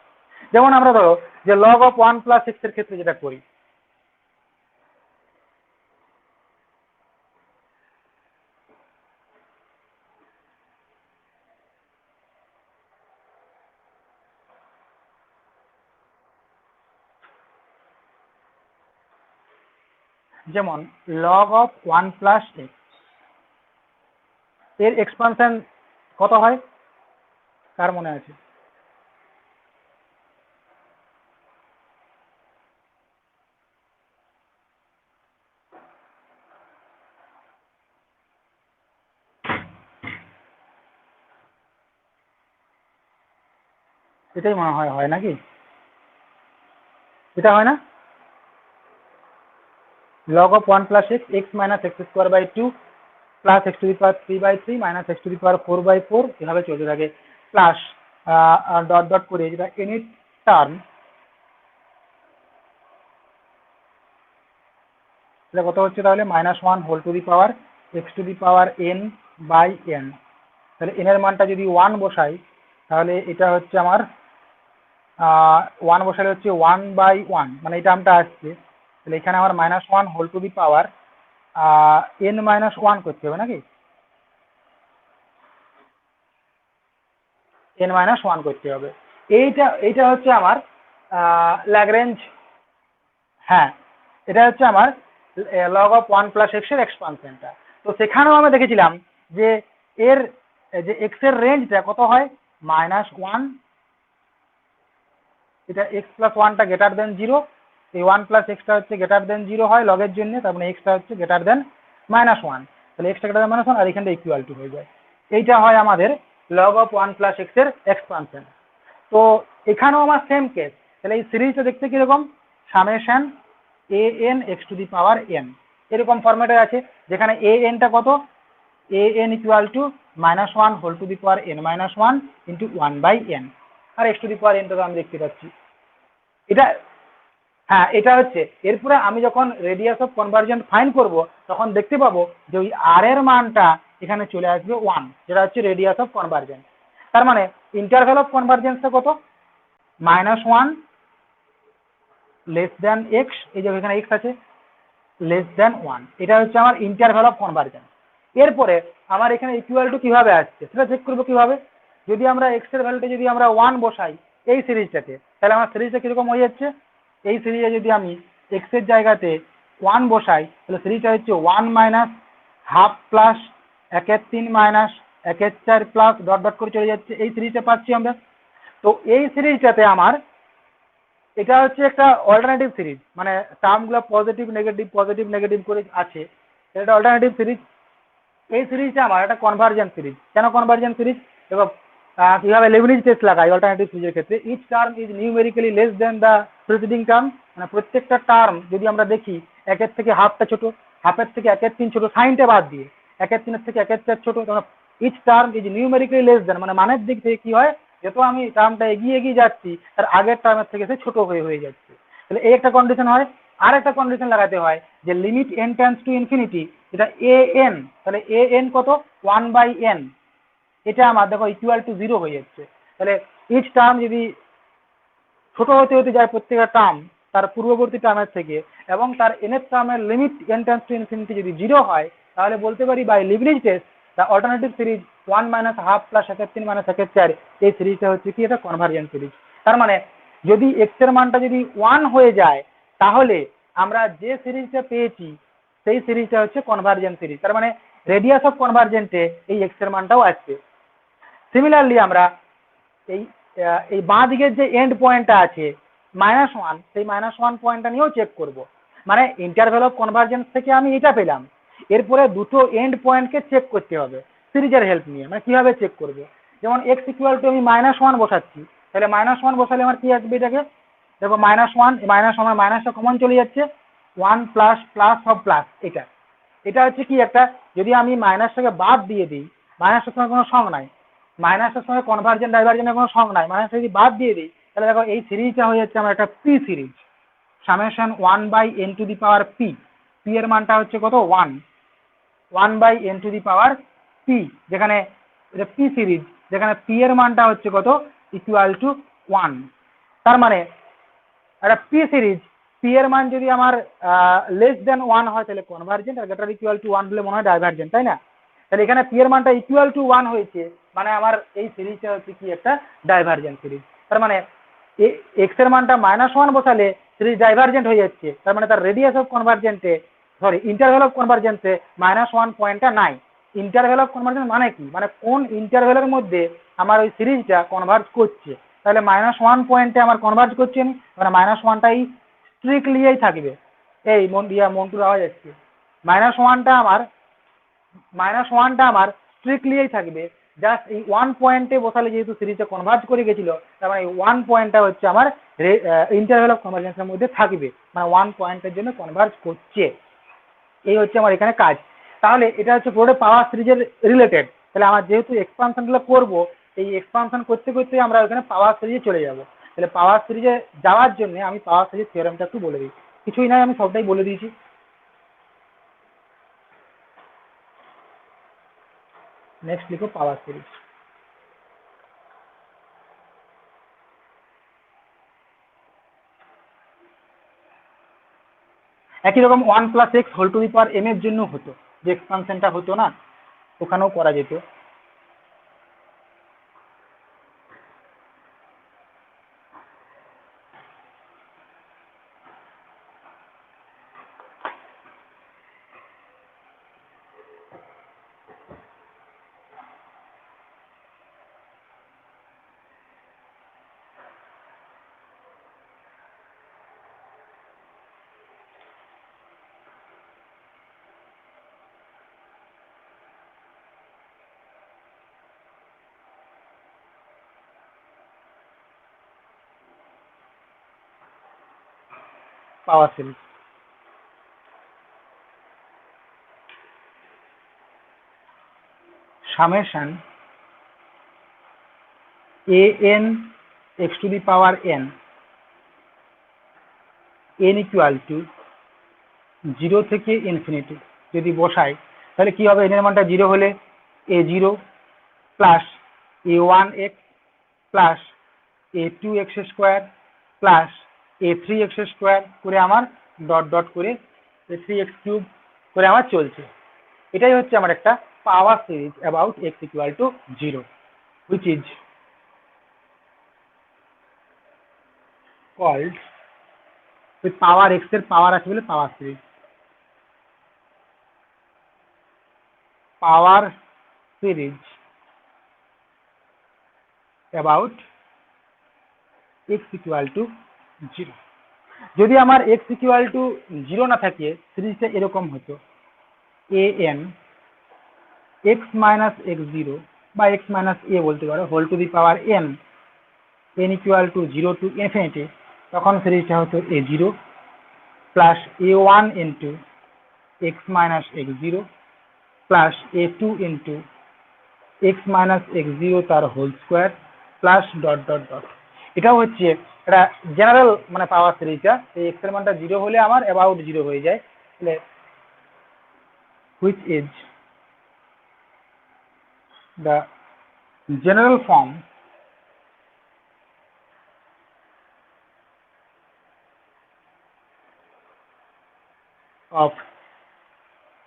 যেমন আমরা ধরো যে লগ অফ 1 প্লাস এক্স এর ক্ষেত্রে যেটা করি, যেমন লগ অফ 1 প্লাস এক্স এর এক্সপানশন কত হয়, কার মনে আছে? এটাই মনে হয়, হয় নাকি? এটা হয় না, log of 1 plus x, x minus x square by 2 plus x to the power 3 by 3 minus x to the power 4 by 4, এভাবে চলতে থাকে, প্লাস ডট ডট করে যেটা এনি টার্ম, এটা কত হচ্ছে তাহলে -1 whole to the power x to the power n by n। তাহলে n এর মানটা যদি 1 বসাই তাহলে এটা হচ্ছে আমার 1 বসালে হচ্ছে 1 বাই 1, মানে এই টার্মটা আসছে। তাহলে এখানে আমার -1 whole to the power n minus 1 করতে হবে নাকি, n মাইনাস 1 করতে হবে। এইটা হচ্ছে আমার ল্যাগ্রেঞ্জ, হ্যাঁ এটা হচ্ছে আমার লগ অফ 1 প্লাস এক্স এর এক্সপানশনটা। তো সেখানেও আমরা দেখেছিলাম যে এর যে এক্স এর রেঞ্জটা কত হয়, -1, এটা এক্স প্লাস 1টা গ্রেটার দেন 0, এই 1 প্লাস এক্সটা হচ্ছে গ্রেটার দেন 0 হয় লগের জন্য, তার মানে এক্সটা হচ্ছে গ্রেটার দেন -1, তাহলে এক্সটা গ্রেটার দেন -1 আর এখানটা ইকুয়াল টু হয়ে যায়। এইটা হয় আমাদের লগ অফ 1 প্লাস এক্স এর এক্সপানশন। তো এখানেও আমার সেম কেস, তাহলে এই সিরিজটা দেখতে কিরকম, summation A N x to the power N, এরকম ফরম্যাটে আছে, যেখানে এ এনটা কত, A N equal to -1 whole to the power n minus 1 into 1 by n। আর x to the power n টা আমি দেখতে পাচ্ছি। এটা হ্যাঁ, এটা হচ্ছে এরপরে আমি যখন রেডিয়াস অফ কনভার্জেন্ট ফাইন্ড করব তখন দেখতে পাবো যে ওই আর এর মানটা এখানে চলে আসবে 1, যেটা হচ্ছে রেডিয়াস অফ কনভার্জেন্ট। তার মানে ইন্টারভ্যাল অফ কনভার্জেন্সটা কত? -1 লেস দ্যান এক্স, এই যে এখানে এক্স আছে, লেস দ্যান 1, এটা হচ্ছে আমার ইন্টারভ্যাল অফ কনভার্জেন্স। এরপরে আমার এখানে ইকুয়াল টু কিভাবে আসছে সেটা চেক করবো কিভাবে? যদি আমরা এক্স এর ভ্যালুটা যদি আমরা 1 বসাই এই সিরিজটাতে, তাহলে আমার সিরিজটা কিরকম হয়ে যাচ্ছে? এই সিরিজে যদি আমি এক্স এর জায়গাতে 1 বসাই তাহলে সিরিজটা হচ্ছে 1 minus half plus 1/3 minus 1/4 plus dot dot করে চলে যাচ্ছে, এই সিরিজটা পাচ্ছি আমরা। তো এই সিরিজটাতে আমার এটা হচ্ছে একটা অল্টারনেটিভ সিরিজ, মানে টার্মগুলো পজিটিভ নেগেটিভ করে আছে, এটা অল্টারনেটিভ সিরিজ। এই সিরিজটা আমার একটা কনভার্জেন্ট সিরিজ। কেন কনভার্জেন্ট সিরিজ? দেখো কিভাবে লেবনিজ টেস্ট লাগাই অল্টারনেটিভ সিরিজের ক্ষেত্রে। Each term is numerically less than the preceding term, মানে প্রত্যেকটা টার্ম যদি আমরা দেখি একের থেকে হাফটা ছোট, হাফের থেকে 1/3 ছোট, সাইনটা বাদ দিয়ে 1/3 থেকে 1/4 ছোট, তখন each term is numerically less than, মানে মানের দিক থেকে কি হয়, যত আমি টার্মটা এগিয়ে এগিয়ে যাচ্ছি তার আগের টার্মের থেকে সে ছোট হয়ে যাচ্ছে। তাহলে এই একটা কন্ডিশন হয়। আর একটা কন্ডিশন লাগাতে হয় যে limit n tends to infinity, এটা এ এন, তাহলে এ এন কত? 1/n, এটা আমার দেখো ইকুয়াল টু 0 হয়ে যাচ্ছে। তাহলে ইচ টার্ম যদি ছোট হতে হতে যায় প্রত্যেকটা টার্ম তার পূর্ববর্তী টার্মের থেকে, এবং তার nth টার্মের limit n tends to infinity যদি 0 হয়, তাহলে বলতে পারি by Leibniz test the alternative series 1 minus half plus 1/3 minus 1/4, এই সিরিজটা হচ্ছে কি, এটা কনভার্জেন্ট সিরিজ। তার মানে যদি এক্স এর মানটা যদি 1 হয়ে যায় তাহলে আমরা যে সিরিজটা পেয়েছি সেই সিরিজটা হচ্ছে কনভার্জেন্ট সিরিজ। তার মানে রেডিয়াস অফ কনভার্জেন্টে এই এক্স এর মানটাও আসছে। সিমিলারলি আমরা এই এই বাঁ দিকের যে এন্ড পয়েন্টটা আছে -1, সেই -1 পয়েন্টটা নিয়েও চেক করব। মানে ইন্টারভ্যাল অফ কনভার্জেন্স থেকে আমি এটা পেলাম, এরপরে দুটো এন্ড পয়েন্টকে চেক করতে হবে সিরিজের হেল্প নিয়ে। মানে কিভাবে চেক করব? যেমন এক্স ইকুয়াল টু আমি -1 বসাচ্ছি, তাহলে -1 বসালে আমার কি আসবে? এটাকে দেখো -1 আমার মাইনাসটা কমন চলে যাচ্ছে, 1 প্লাস প্লাস সব প্লাস, এটা এটা হচ্ছে কি একটা, যদি আমি মাইনাসটাকে বাদ দিয়ে দিই, মাইনাসের সঙ্গে কোনো সঙ্গ নাই, মাইনাসের সঙ্গে কনভার্জেন্ট ডাইভার্জেন্টের কোনো সঙ্গ নাই, মাইনাসটা যদি বাদ দিয়ে দিই তাহলে দেখো এই সিরিজটা হয়ে যাচ্ছে আমার একটা P series, summation 1/n two the power P. P এর মানটা হচ্ছে কত? 1/n two the power P, যেখানে এটা পি সিরিজ, যেখানে পি এর মানটা হচ্ছে কত? Equal to 1। তার মানে একটা পি সিরিজ, পি এর মান যদি আমার লেস দেন 1 হয় তাহলে কনভার্জেন্ট, আর গ্রেটার ইকুয়াল টু 1 হলে মনে হয় ডাইভার্জেন্ট, তাই না? তাহলে এখানে পি এর মানটা ইকুয়াল টু 1 হয়েছে, মানে আমার এই সিরিজটা হচ্ছে কি, একটা ডাইভার্জেন্ট সিরিজ। তার মানে এক্স এর মানটা -1 বসালে সিরিজ ডাইভার্জেন্ট হয়ে যাচ্ছে, তার মানে তার রেডিয়াস অফ কনভার্জেন্টে, সরি ইন্টারভ্যাল অফ কনভার্জেন্সে -1 পয়েন্টটা নাই। ইন্টারভ্যাল অফ কনভার্জেন্স মানে কি, মানে কোন ইন্টারভ্যালের মধ্যে আমার ওই সিরিজটা কনভার্জ করছে। তাহলে -1 পয়েন্টে আমার কনভার্জ করছে না, মানে -1টাই স্ট্রিক্টলিই থাকবে। এই মন্টুর আওয়াজ আসছে। -1টা আমার স্ট্রিক্টলিই থাকবে, জাস্ট এই 1 পয়েন্টে বসালে যেহেতু সিরিজটা কনভার্জ করে গেছিল, তার মানে এই 1 পয়েন্টটা হচ্ছে আমার ইন্টারভ্যাল অফ কনভার্জেন্সের মধ্যে থাকবে, মানে 1 পয়েন্টের জন্য কনভার্জ করছে। এই হচ্ছে আমার এখানে কাজ। তাহলে এটা হচ্ছে পুরোটা পাওয়ার সিরিজের রিলেটেড। তাহলে আমার যেহেতু এক্সপানশনগুলো করবো, এই এক্সপানশন করতে করতে আমরা ওখানে পাওয়ার সিরিজে চলে যাব। তাহলে পাওয়ার সিরিজে যাওয়ার জন্য আমি পাওয়ার সিরিজ থিওরেমটা একটু বলে দিই। কিছুই নয়, আমি সবটাই বলে দিয়েছি। নেক্সট লিখো পাওয়ার সিরিজ। একই রকম 1 plus x whole to the power m এর জন্য হতো, যে এক্সপানশনটা হতো না, ওখানেও করা যেত। Power series summation an x to the power N N equal to 0 থেকে ইনফিনিটি যদি বসাই তাহলে কি হবে? এন এর মানটা 0 হলে a0 plus a1x plus a2x square plus a3x square করে আমার ডট ডট করে a3x কিউব করে আমার চলছে। এটাই হচ্ছে আমার একটা power series about x equal to 0 which is called with power x এর পাওয়ার আছে বলে power series. Power series about x equal to 0। যদি আমার x ইকুয়াল টু 0 না থাকে সিরিজটা এরকম হতো an x মাইনাস x0 বা x মাইনাস a বলতে পারো whole to the power n n equal to 0 to infinity, তখন সিরিজটা হতো a0 plus a1 into x minus x0 plus a2 into x minus x0 তার whole square plus dot dot dot. এটাও হচ্ছে এটা জেনারেল মানে পাওয়ার সিরিজটা এই x এর মানটা 0 হলে আমার অ্যাবাউট 0 হয়ে যায়, তাহলে which is the general form of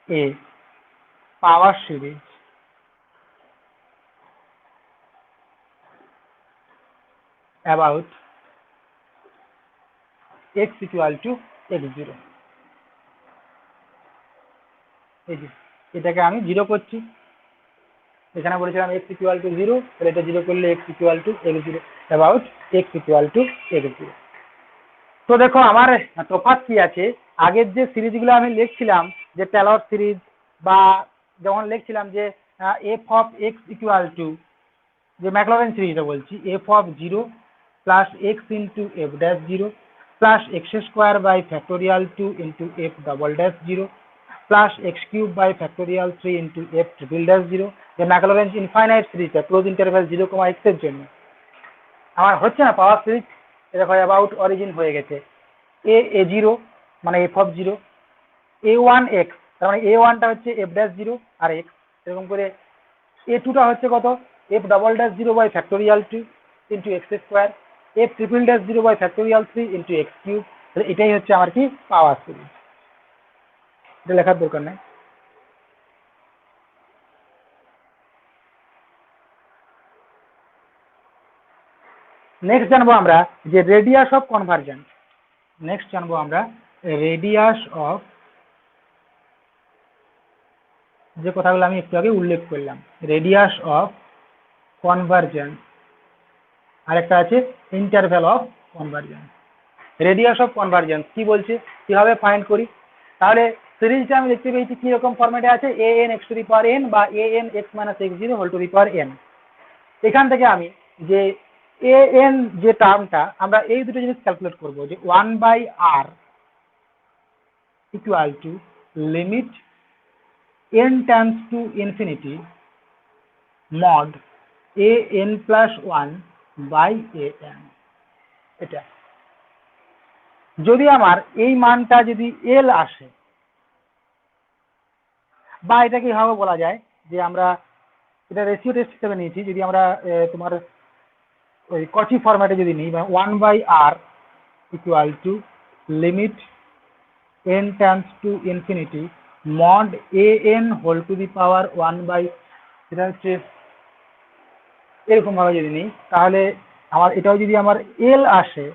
a power series about x equal to x0। এই যে এটাকে আমি 0 করছি, এখানে বলেছিলাম x ইকুয়াল টু 0, তাহলে এটা 0 করলে x equal to x0 about x equal to x0। তো দেখো আমার তফাৎ কি আছে, আগের যে সিরিজগুলো আমি লিখছিলাম যে টেলর সিরিজ বা যখন লিখছিলাম যে F of x equal to যে ম্যাকলরিন সিরিজটা বলছি f of 0 plus x into F dash 0 plus x square by factorial 2 into F double dash 0 plus x cube by factorial 3 into f triple dash 0, যে ম্যাকলরিন ইনফাইনাইট সিরিজটা ক্লোজ ইন্টারভ্যাল 0, x এর জন্য আমার হচ্ছে না পাওয়ার সিরিজ। এটা হয় অ্যাবাউট অরিজিন হয়ে গেছে a0 মানে এফ অফ 0 a1x, তার মানে a1টা হচ্ছে এফ ড্যাশ 0 আর x, এরকম করে a2টা হচ্ছে কত f double dash 0 by factorial 2 into x square f triple dash 0 by factorial 3 into x cube. এটাই হচ্ছে আমার কি পাওয়ার সিরিজ, এটা লেখার দরকার নেই। নেক্সট জানবো আমরা যে রেডিয়াস অফ কনভার্জেন্স। নেক্সট জানবো আমরা রেডিয়াস অফ, যে কথাগুলো আমি একটু আগে উল্লেখ করলাম, রেডিয়াস অফ কনভার্জেন্স, আরেকটা আছে interval of convergence. Radius of convergence কি বলছে, কিভাবে ফাইন্ড করি? তাহলে সিরিজটা আমি দেখতে পেয়েছি কি রকম ফরম্যাটে আছে an x to the power n বা an x minus x0 whole to the power n। এখান থেকে আমি যে an যে টার্মটা আমরা এই দুটো জিনিস ক্যালকুলেট করব, যে 1/r equal to limit n tends to infinity mod an plus 1 by an। এটা যদি আমার এই মানটা যদি এল আসে, বা এটা কিভাবে বলা যায় যে আমরা এটা রেশিও টেস্ট হিসেবে নিয়েছি, যদি আমরা তোমার ওই কচি ফরম্যাটে যদি নিই 1/r equal to limit n tends to infinity mod an whole to the power 1 এটা হচ্ছে এরকম ভাবে যদি নিই, তাহলে আমার এটাও যদি আমার এল আসে,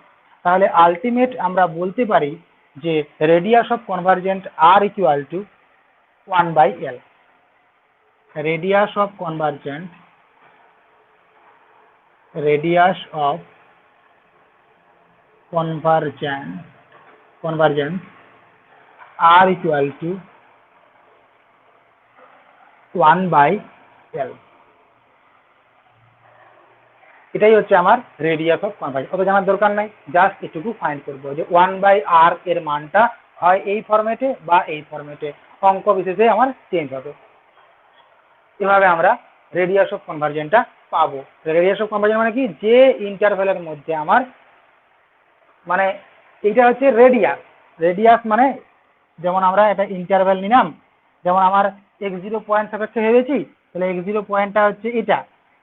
তাহলে আলটিমেট আমরা বলতে পারি যে radius of convergent R equal to 1/l। Radius of convergent R equal to 1/l। এটাই হচ্ছে আমার রেডিয়াস অফ কনভার্জেন্স। অত জানার দরকার নাই, জাস্ট এটুকু ফাইন্ড করবো যে 1/r এর মানটা হয় এই ফরম্যাটে বা এই ফরম্যাটে, অঙ্ক বিশেষে আমার চেঞ্জ হবে। এভাবে আমরা রেডিয়াস অফ কনভার্জেন্টটা পাবো। রেডিয়াস অফ কনভারজেন্স মানে কি, যে ইন্টারভ্যালের মধ্যে আমার মানে এটা হচ্ছে রেডিয়াস। রেডিয়াস মানে যেমন আমরা একটা ইন্টারভ্যাল নিলাম, যেমন আমার x0 পয়েন্ট সাপেক্ষে ভেবেছি, তাহলে x0 পয়েন্টটা হচ্ছে এটা,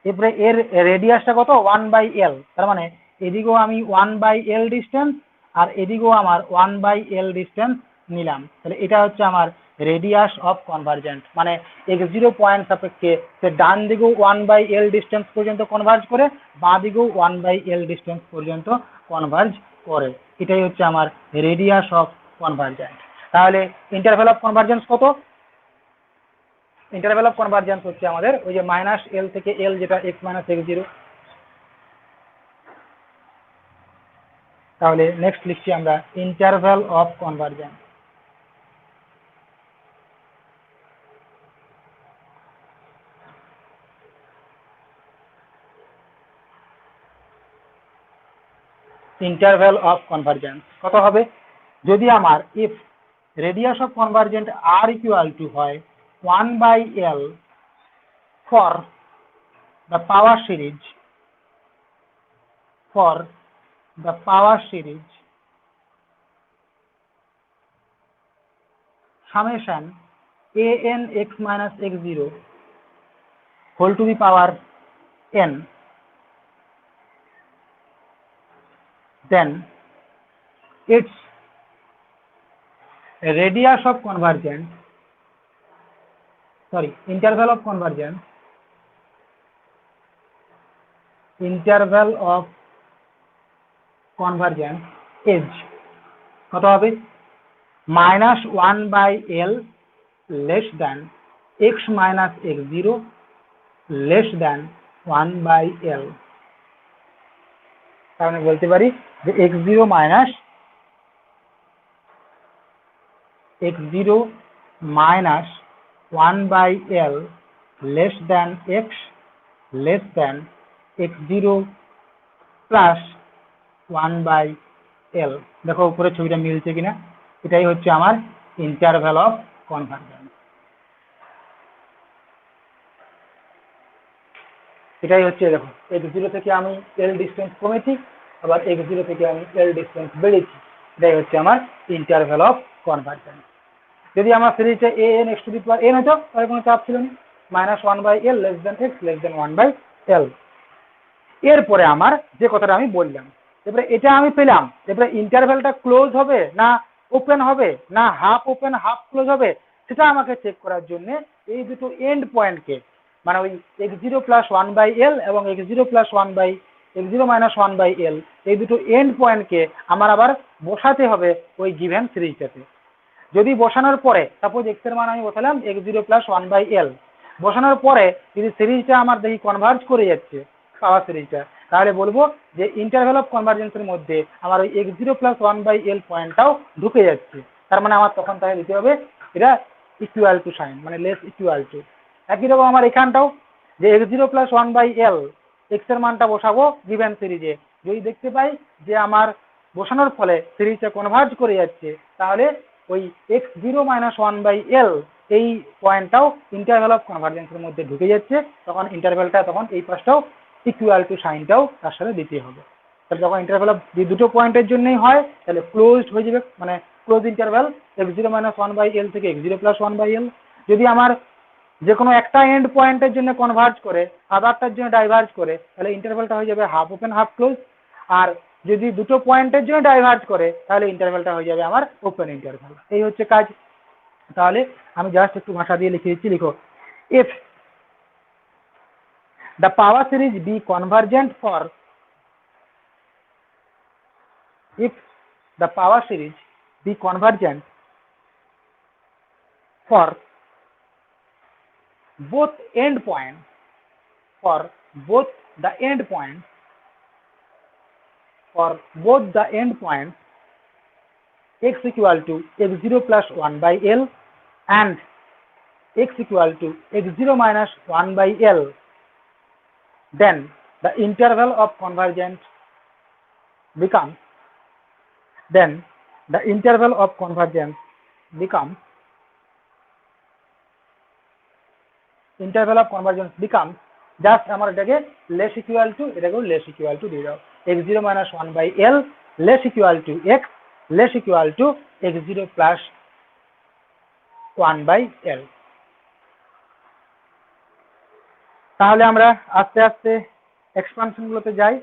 এরপরে এর রেডিয়াসটা কত 1/l, তার মানে এদিকেও আমি 1/l ডিস্টেন্স আর এদিকেও আমার 1/l ডিস্টেন্স নিলাম, তাহলে এটা হচ্ছে আমার রেডিয়াস অফ কনভারজেন্ট। মানে x0 পয়েন্ট সাপেক্ষে সে ডান দিকেও 1/l ডিস্টেন্স পর্যন্ত কনভার্জ করে, বাঁ দিকেও 1/l ডিস্টেন্স পর্যন্ত কনভার্জ করে, এটাই হচ্ছে আমার রেডিয়াস অফ কনভারজেন্ট। তাহলে ইন্টারভ্যাল অফ কনভারজেন্স কত? ইন্টারভ্যাল অফ কনভারজেন্স হচ্ছে আমাদের ওই যে -l থেকে l, যেটা x - x0। তাহলে নেক্সট লিখছি আমরা interval of convergence. Interval of convergence কত হবে? যদি আমার if radius of convergent r equal to হয় 1/l for the power series summation an x - x0 whole to the power n, then its radius of convergence, sorry, interval of convergence is কত হবে? -1/l less than x - x0 less than 1/l। তাহলে বলতে পারি যে x0 minus x0 minus 1/l less than x less than x0 plus 1/l। দেখো উপরে ছবিটা মিলছে কিনা, এটাই হচ্ছে আমার ইন্টারভ্যাল অফ কনভারজেন্স। এটাই হচ্ছে, দেখো x0 থেকে আমি l ডিস্টেন্স কমেছি, আবার x0 থেকে আমি l ডিস্টেন্স বেড়েছি, এটাই হচ্ছে আমার ইন্টারভ্যাল অফ কনভারজেন্স। যদি আমার সিরিজটা an x to the power n হতো তাহলে কোনো চাপ ছিল না, -1/l less than x less than 1/l। এরপরে আমার যে কথাটা আমি বললাম, এবারে এটা আমি পেলাম, এবারে ইন্টারভ্যালটা ক্লোজ হবে না ওপেন হবে না হাফ ওপেন হাফ ক্লোজ হবে, সেটা আমাকে চেক করার জন্য এই দুটো এন্ড পয়েন্টকে, মানে ওই x0 + 1/l এবং x0 minus 1/l, এই দুটো এন্ড পয়েন্টকে আমার আবার বসাতে হবে ওই গিভেন সিরিজটাতে। যদি বসানোর পরে সাপোজ x এর মান আমি বসালাম x0 + 1/l, বসানোর পরে যদি সিরিজটা আমার দেখি কনভার্জ করে যাচ্ছে পাওয়ার সিরিজটা, তাহলে বলবো যে ইন্টারভ্যাল অফ কনভারজেন্সের মধ্যে আমার ওই x0 + 1/l পয়েন্টটাও ঢুকে যাচ্ছে, তার মানে আমার তখন তাহলে দিতে হবে এটা ইকুয়াল টু সাইন, মানে লেস ইকুয়াল টু। একই রকম আমার এখানটাও যে x0 + 1/l x এর মানটা বসাবো গিভেন সিরিজে, যদি দেখতে পাই যে আমার বসানোর ফলে সিরিজটা কনভার্জ করে যাচ্ছে, তাহলে ওই x0 - 1/l এই পয়েন্টটাও ইন্টারভ্যাল অফ কনভারজেন্সের মধ্যে ঢুকে যাচ্ছে, তখন ইন্টারভ্যালটা তখন এই পাশটাও ইকুয়াল টু সাইনটাও তার সাথে দিতে হবে। তাহলে যখন ইন্টারভ্যাল অফ দুটো পয়েন্টের জন্যই হয় তাহলে ক্লোজড হয়ে যাবে, মানে ক্লোজ ইন্টারভ্যাল x0 - 1/l থেকে x0 + 1/l। যদি আমার যে কোনো একটা এন্ড পয়েন্টের জন্য কনভার্জ করে আদারটার জন্য ডাইভার্জ করে, তাহলে ইন্টারভ্যালটা হয়ে যাবে হাফ ওপেন হাফ ক্লোজ। আর যদি দুটো পয়েন্টের জন্য ডাইভার্জ করে তাহলে ইন্টারভ্যালটা হয়ে যাবে আমার ওপেন ইন্টারভ্যাল। এই হচ্ছে কাজ। তাহলে আমি জাস্ট একটু ভাষা দিয়ে লিখে দিচ্ছি, লিখো if the power series be convergent for if the power series be convergent for both end points for both the end points x equal to x0 + 1/l and x equal to x0 minus 1/l, then the interval of convergence becomes just আমার এটাকে লেস ইকুয়াল টু, এটাকেও লেস ইকুয়াল টু দিয়ে দাও, x0 minus 1/l less equal to x less equal to x0 plus 1/l। তাহলে আমরা আস্তে আস্তে এক্সপানশন গুলোতে যাই।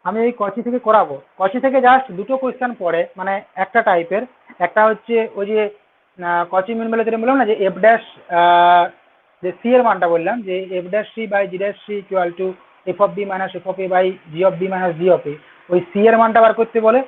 আমি এই কচি থেকে করাবো, কচি থেকে জাস্ট দুটো কোয়েশ্চেন পড়ে, মানে একটা টাইপের, একটা হচ্ছে ওই যে কচি মিন ভ্যালু যেটা বললাম না, যে এফ ড্যাশ যে সি এর মানটা বললাম, যে F dash C by G dash C equal to F of B minus F of A by G of B minus G of a, ওই সি এর মানটা বার করতে বলে।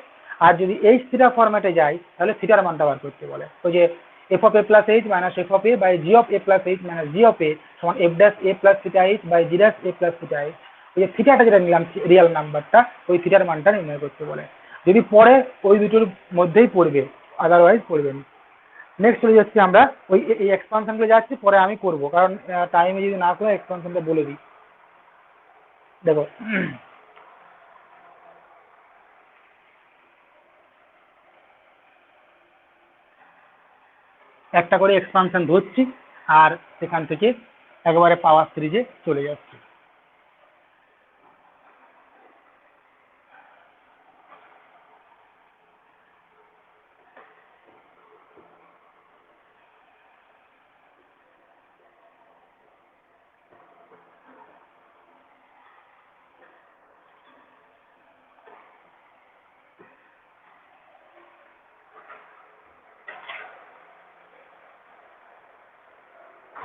আর যদি এইচ থিটা ফরম্যাটে যাই তাহলে থিটার মানটা বার করতে বলে, ওই যে F of A plus h minus F of A by G of A plus h minus G of এ সমান F dash A plus theta h by G dash A plus theta h. ওই যে থিটাটা যেটা নিলাম রিয়েল নাম্বারটা, ওই থিটার মানটা নির্ণয় করতে বলে। যদি পড়ে ওই দুটোর মধ্যেই পড়বে, আদারওয়াইজ পড়বে না। নেক্সট চলে যাচ্ছি আমরা, ওই এই এক্সপানশনগুলো যাচ্ছি, পরে আমি করব, কারণ টাইমে যদি না করে এক্সপানশনটা বলে দিই। দেখো একটা করে এক্সপানশন ধরছি আর সেখান থেকে একেবারে পাওয়ার সিরিজে চলে যাচ্ছি।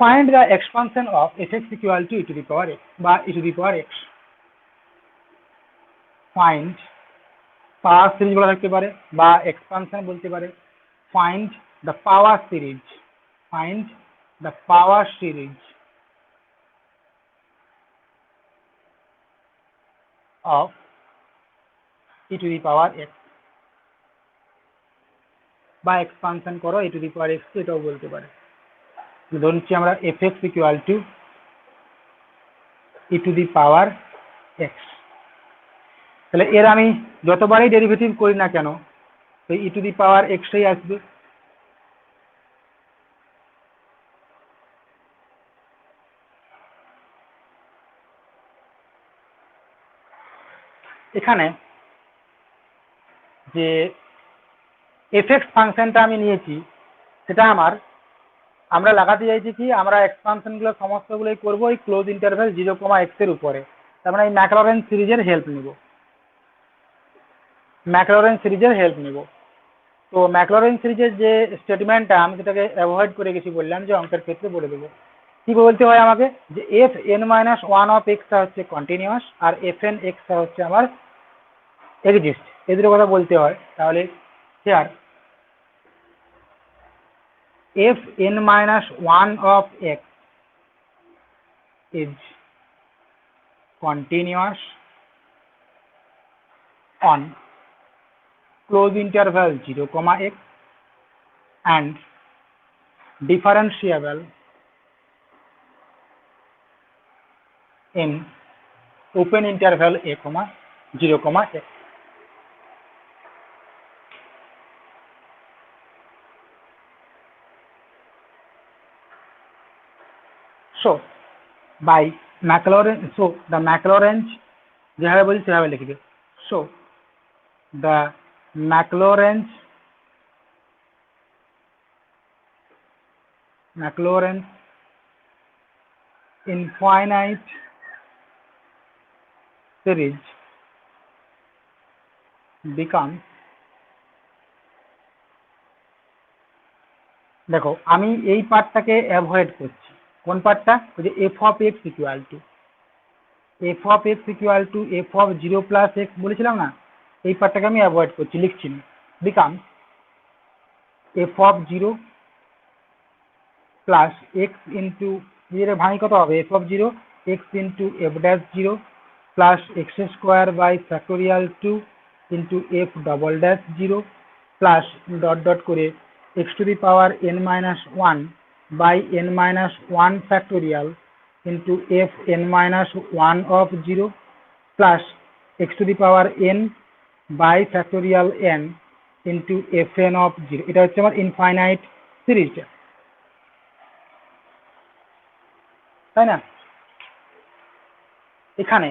Find the expansion of fx equal to e to the power x বা e to the power x. Find power series বলা থাকতে পারে বা এক্সপানশন বলতে পারে। Find the power series. Find the power series of e to the power x বা এক্সপানশন করো e to the power x, এটাও বলতে পারে। ধরে নিচ্ছি আমরা fx equal to e to the power x, তাহলে এর আমি যতবারই ডেরিভেটিভ করি না কেন এই e to the power x টাই আসবে। এখানে যে fx ফাংশনটা আমি নিয়েছি সেটা আমরা লাগাতে চাইছি কি, আমরা এক্সপানশন গুলো সমস্তগুলোই করবো ওই ক্লোজ ইন্টারভ্যাল 0, x এর উপরে। তার মানে এই ম্যাকলরেন সিরিজের হেল্প নিব, ম্যাকলরেন সিরিজের হেল্প নিব। তো ম্যাকলরেন সিরিজের যে স্টেটমেন্টটা আমি সেটাকে অ্যাভয়েড করে গেছি, বললাম যে অঙ্কের ক্ষেত্রে বলে দেবো। কি বলতে হয় আমাকে, যে F N minus one of extra হচ্ছে কন্টিনিউয়াস আর এফ এন এক্সটা হচ্ছে আমার এক্সিস্ট, এদের কথা বলতে হয়। তাহলে here F N minus one of x is continuous on close interval 0, x and differentiable in open interval a, 0, x. So by Maclaurin, so the Maclaurin যেভাবে বলি সেভাবে লিখবে। So the Maclaurin infinite series becomes, দেখো আমি এই পার্টটাকে অ্যাভয়েড করছি। কোন পার্টটা, ওই যে F of x equal to F of 0 + x বলেছিলাম না, এই পার্টটাকে আমি অ্যাভয়েড করছি, লিখছি না। Become f of 0 plus x into, এর ভাঙি কত হবে, f of 0 x into F dash 0 plus x square by factorial 2 into F double dash 0 plus dot dot করে x to the power n minus 1 by n minus 1 factorial into f n minus 1 of 0 plus x to the power n by factorial n into fn of 0। এটা হচ্ছে আমার ইনফাইনাইট সিরিজটা। তাই না? এখানে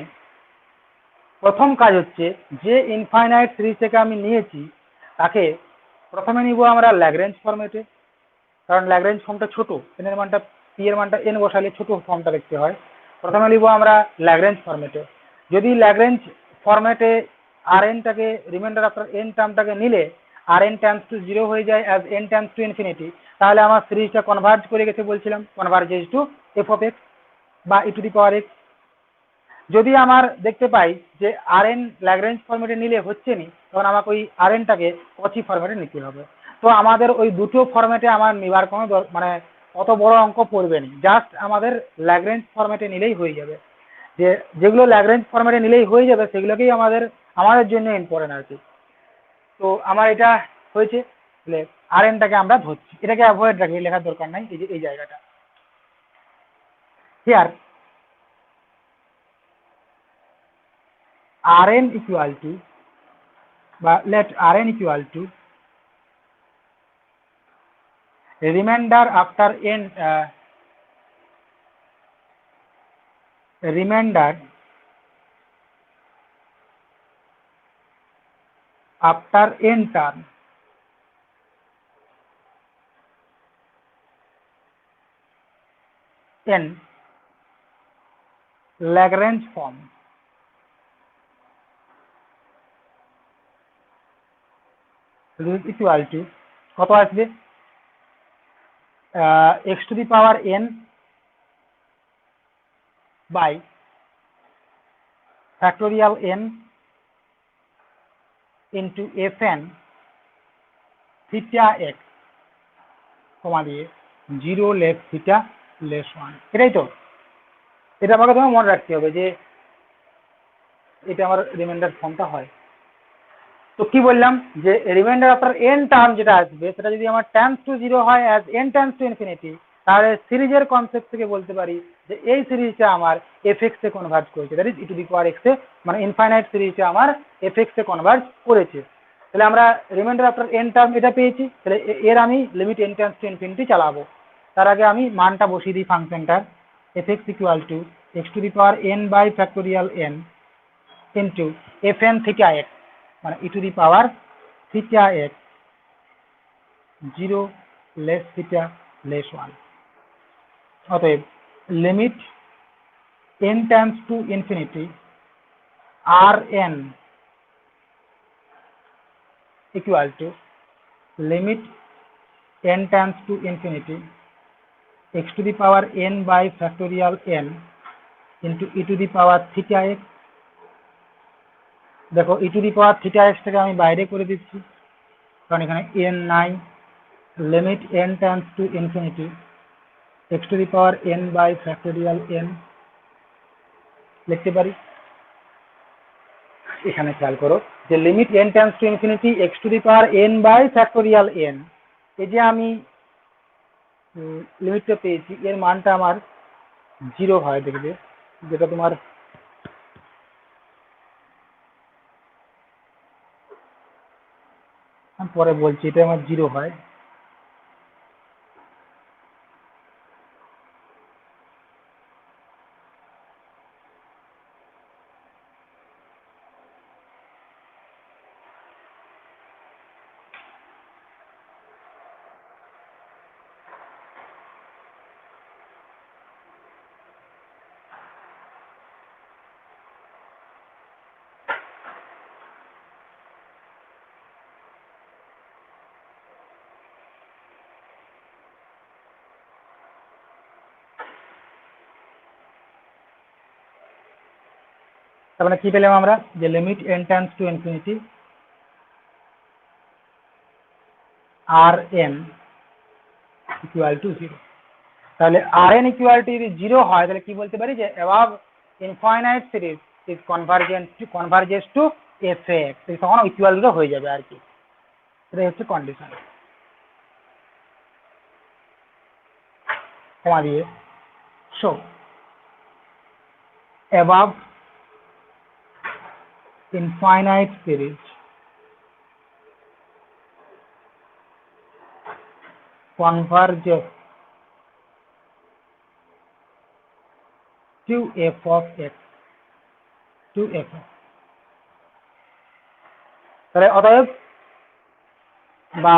প্রথম কাজ হচ্ছে যে ইনফাইনাইট সিরিজ থেকে আমি নিয়েছি তাকে প্রথমে নিব আমরা ল্যাগ্রেঞ্জ ফরম্যাটে, কারণ ল্যাগ্রেঞ্জ ফর্মটা ছোট, এন এর মানটা পি এর মানটা এন বসালে ছোট ফর্মটা দেখতে হয়। প্রথমে নিব আমরা ল্যাগ্রেঞ্জ ফরম্যাটে। যদি ল্যাগ্রেঞ্জ ফরম্যাটে আর এনটাকে রিমাইন্ডার আফটার এন টার্মটাকে নিলে আর এন টার্মস টু 0 হয়ে যায় as n terms to infinity, তাহলে আমার সিরিজটা কনভার্জ করে গেছে বলছিলাম, converges to F of x বা e to the power x. যদি আমার দেখতে পাই যে আর এন ল্যাগ্রেঞ্জ ফরম্যাটে নিলে হচ্ছে নি, তখন আমাকে ওই আর এনটাকে কচি ফরম্যাটে নিতে হবে। তো আমাদের ওই দুটো ফরম্যাটে আমার নেবার কোনো মানে অত বড় অঙ্ক পড়বে না, জাস্ট আমাদের ল্যাগ্রেঞ্জ ফরম্যাটে নিলেই হয়ে যাবে। যে যেগুলো ল্যাগ্রেঞ্জ ফরম্যাটে নিলেই হয়ে যাবে সেগুলোকেই আমাদের আমাদের জন্য ইম্পর্টেন্ট আর কি। তো আমার এটা হয়েছে, তাহলে আর এনটাকে আমরা ধরছি, এটাকে অ্যাভয়েড রাখি, লেখার দরকার নাই। এই যে এই জায়গাটা here Rn equal to, but let Rn equal to remainder after n remainder after n term n Lagrange form is equal to কত আসবে x to the power n by factorial n into fn theta x কমা দিয়ে 0 লেস থিটা লেস 1। এটাই তো, এটা আমাকে তোমার মনে রাখতে হবে যে এটা আমার রিমাইন্ডার ফর্মটা হয়। তো কি বললাম যে রিমাইন্ডার আফটার এন টার্ম যেটা আসবে সেটা যদি আমার টার্মস টু 0 হয় as n terms to infinity, তাহলে সিরিজের কনসেপ্ট থেকে বলতে পারি যে এই সিরিজটা আমার এফএক্স এ কনভার্জ করেছে, that is e to the power x এ, মানে ইনফাইনাইট সিরিজটা আমার এফএক্স এ কনভার্জ করেছে। তাহলে আমরা রিমাইন্ডার আফটার এন টার্ম এটা পেয়েছি, তাহলে এর আমি limit n terms to infinity চালাবো। তার আগে আমি মানটা বসিয়ে দিই ফাংশনটার, f x equal to x to the power N by factorial N into F n theta x, মানে e to the power theta x 0 less theta less 1। অতএব limit n times to infinity R N equal to limit n times to infinity x to the power n by factorial n into E to the power theta x. দেখো ই টু দি পাওয়ার থিটা এক্সটাকে আমি বাইরে করে দিচ্ছি কারণ এখানে n নাই। Limit n times to infinity x to the power n by factorial n লিখতে পারি। এখানে খেয়াল করো যে limit n times to infinity x to the power n by factorial n, এই যে আমি লিমিটটা পেয়েছি এর মানটা আমার 0 হয়, দেখবে যেটা তোমার পরে বলছি, এটা আমার 0 হয়। তার মানে কি পেলাম আমরা যে limit n times to infinity R N equal to 0। তাহলে আর এন ইকুয়াল টু যদি 0 হয় তাহলে কি বলতে পারি যে above infinite series is convergence to f x, তখন ইকুয়াল হয়ে যাবে আর কি, এটাই হচ্ছে কন্ডিশন। কমা দিয়ে so above infinite series converges to F of x to F of, তাহলে অতএব বা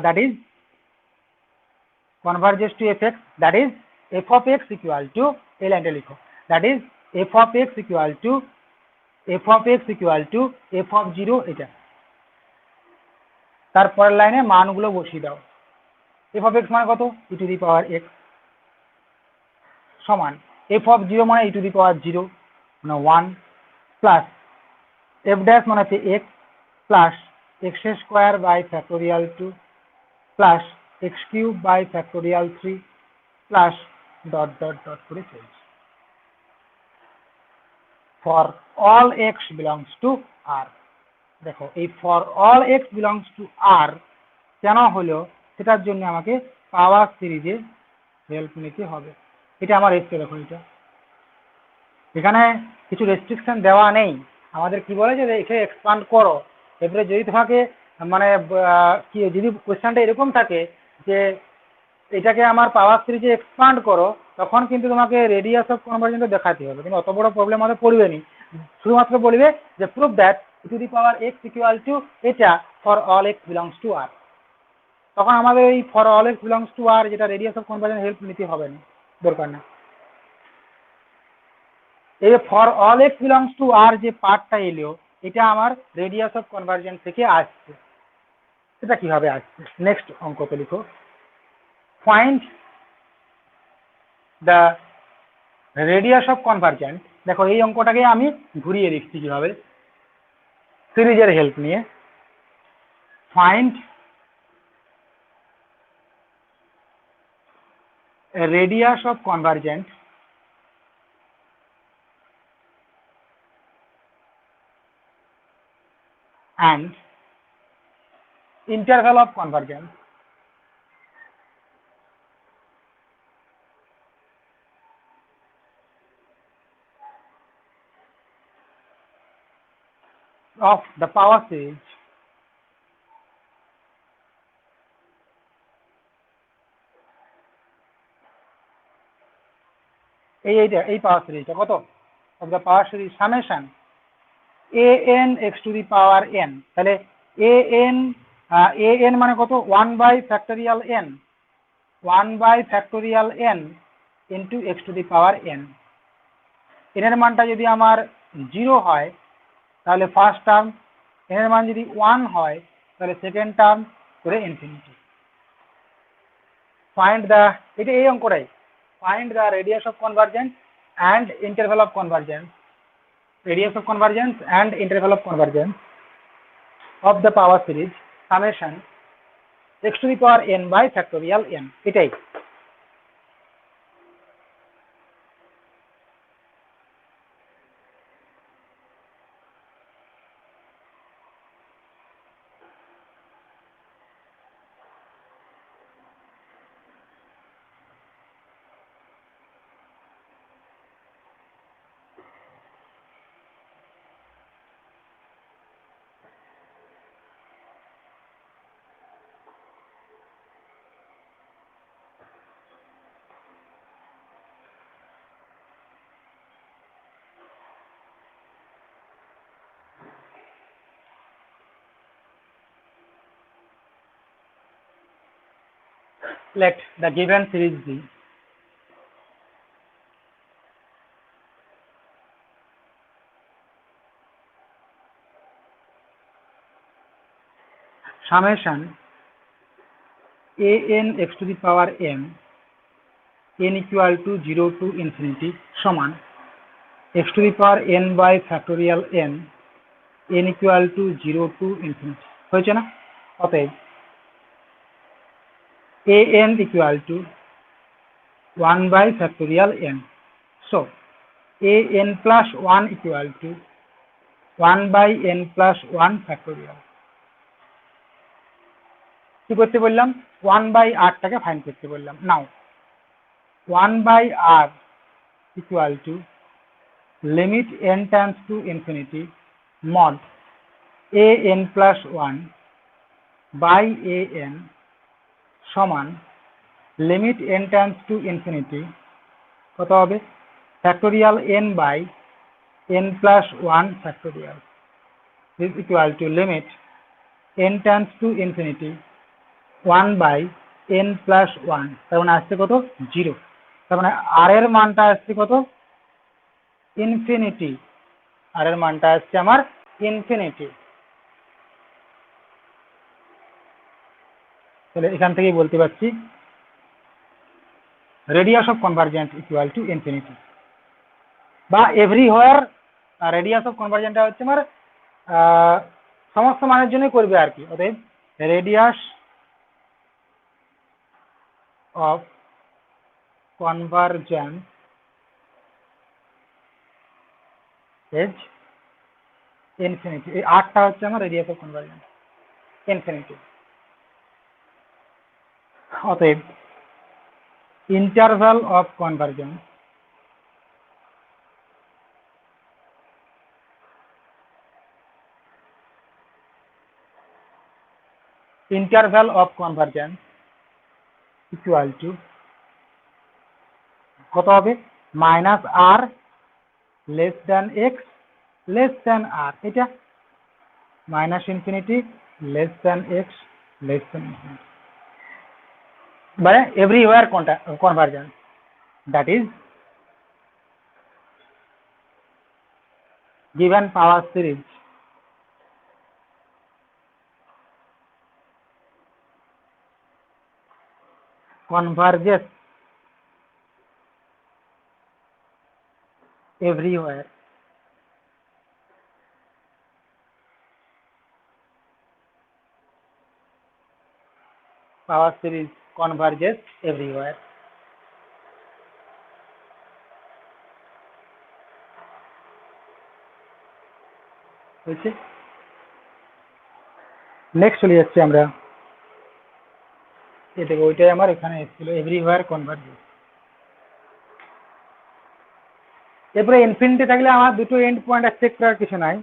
that is converges to fx, that is f of x equal to এই লাইনটা লিখো, that is f of x equal to f of 0 এটা। তারপরের লাইনে মানগুলো বসিয়ে দাও, f of x মানে কত e two the power x সমান f of 0 মানে e টু দি পাওয়ার 0 মানে 1 প্লাস f ড্যাশ মানে হচ্ছে x plus x square by factorial 2 plus x cube by factorial 3 plus dot dot dot করে চলছে for all x belongs to r। দেখো এই for all x belongs to r কেন হলো সেটার জন্য আমাকে পাওয়ার সিরিজে হেল্প নিতে হবে। এটা আমার এসছে, দেখো এটা এখানে কিছু রেস্ট্রিকশন দেওয়া নেই, আমাদের কি বলে যে এখানে এক্সপান্ড করো, এবারে যদি তোমাকে মানে কি যদি কোয়েশ্চেনটা এরকম থাকে যে এটাকে আমার পাওয়ার সিরিজে এক্সপান্ড করো, তখন কিন্তু তোমাকে রেডিয়াস অফ কনভারজেন্স দেখাতে হবে, কিন্তু অত বড় প্রবলেম আমাদের পড়বে নি, শুধুমাত্র বলবে যে prove that e to the power x equal to এটা for all x belongs to r, তখন আমাদের এই for all x belongs to r যেটা রেডিয়াস অফ কনভারজেন্স হেল্প নিতে হবে না, দরকার না। এই for all x belongs to r যে পার্টটা এলো এটা আমার রেডিয়াস অফ কনভারজেন্স থেকে আসছে, সেটা কিভাবে আসছে নেক্সট অঙ্কতে লিখো, find the radius of convergence. দেখো এই অঙ্কটাকে আমি ঘুরিয়ে লিখছি কিভাবে, সিরিজের হেল্প নিয়ে, find radius of convergence and interval of convergence of the power series এই পাওয়ার সিরিজটা কত of the power series summation an x to the power n, তাহলে an মানে কত 1 by factorial n 1 by factorial n into x to the power n, n এর মানটা যদি আমার 0 হয় তাহলে ফার্স্ট টার্ম, n এর মান যদি 1 হয় তাহলে সেকেন্ড টার্ম করে ইনফিনিটি। ফাইন্ড দ্য, এটা এই অঙ্কটাই, find the radius of convergence and interval of convergence, radius of convergence and interval of convergence of the power series summation x to the power n by factorial n, এটাই। Let the given series be summation an x to the power m n equal to 0 to infinity সমান x to the power n by factorial n n equal to 0 to infinity, হয়েছে না? অতএব an equal to 1 by factorial n, so an plus 1 equal to 1 by n plus 1 factorial, কি করতে বললাম 1 by r টাকে ফাইন্ড করতে বললাম। নাও 1 by r equal to limit n tends to infinity mod an plus 1 by an সমান limit n tends to infinity কত হবে factorial n by n plus 1 factorial is equal to limit n tends to infinity 1 by n plus 1, তার মানে আসছে কত 0, তার মানে r এর মানটা আসছে কত ইনফিনিটি, r এর মানটা আসছে আমার ইনফিনিটি। তাহলে এখান থেকেই বলতে পারছি radius of convergent equal to infinity, বা এভরিহোয়ার রেডিয়াস অফ কনভারজেন্টটা হচ্ছে আমার সমস্ত মানের জন্য করবে আর কি। অতএব radius of convergence is infinity, এই আরটা হচ্ছে আমার রেডিয়াস অফ কনভারজেন্স ইনফিনিটি। অতএব interval of convergence equal to কত হবে minus r less than x less than r, এটা minus infinity less than x less than infinity, মানে everywhere convergence, that is given power series converges everywhere power series converges everywhere। হয়েছে, নেক্সট চলে যাচ্ছি আমরা এ থেকে, ওইটাই আমার এখানে এসেছিল এভরিওয়্যার কনভারজেস। এরপরে ইনফিনিটি থাকলে আমার দুটো এন্ড পয়েন্ট চেক করার কিছু নাই,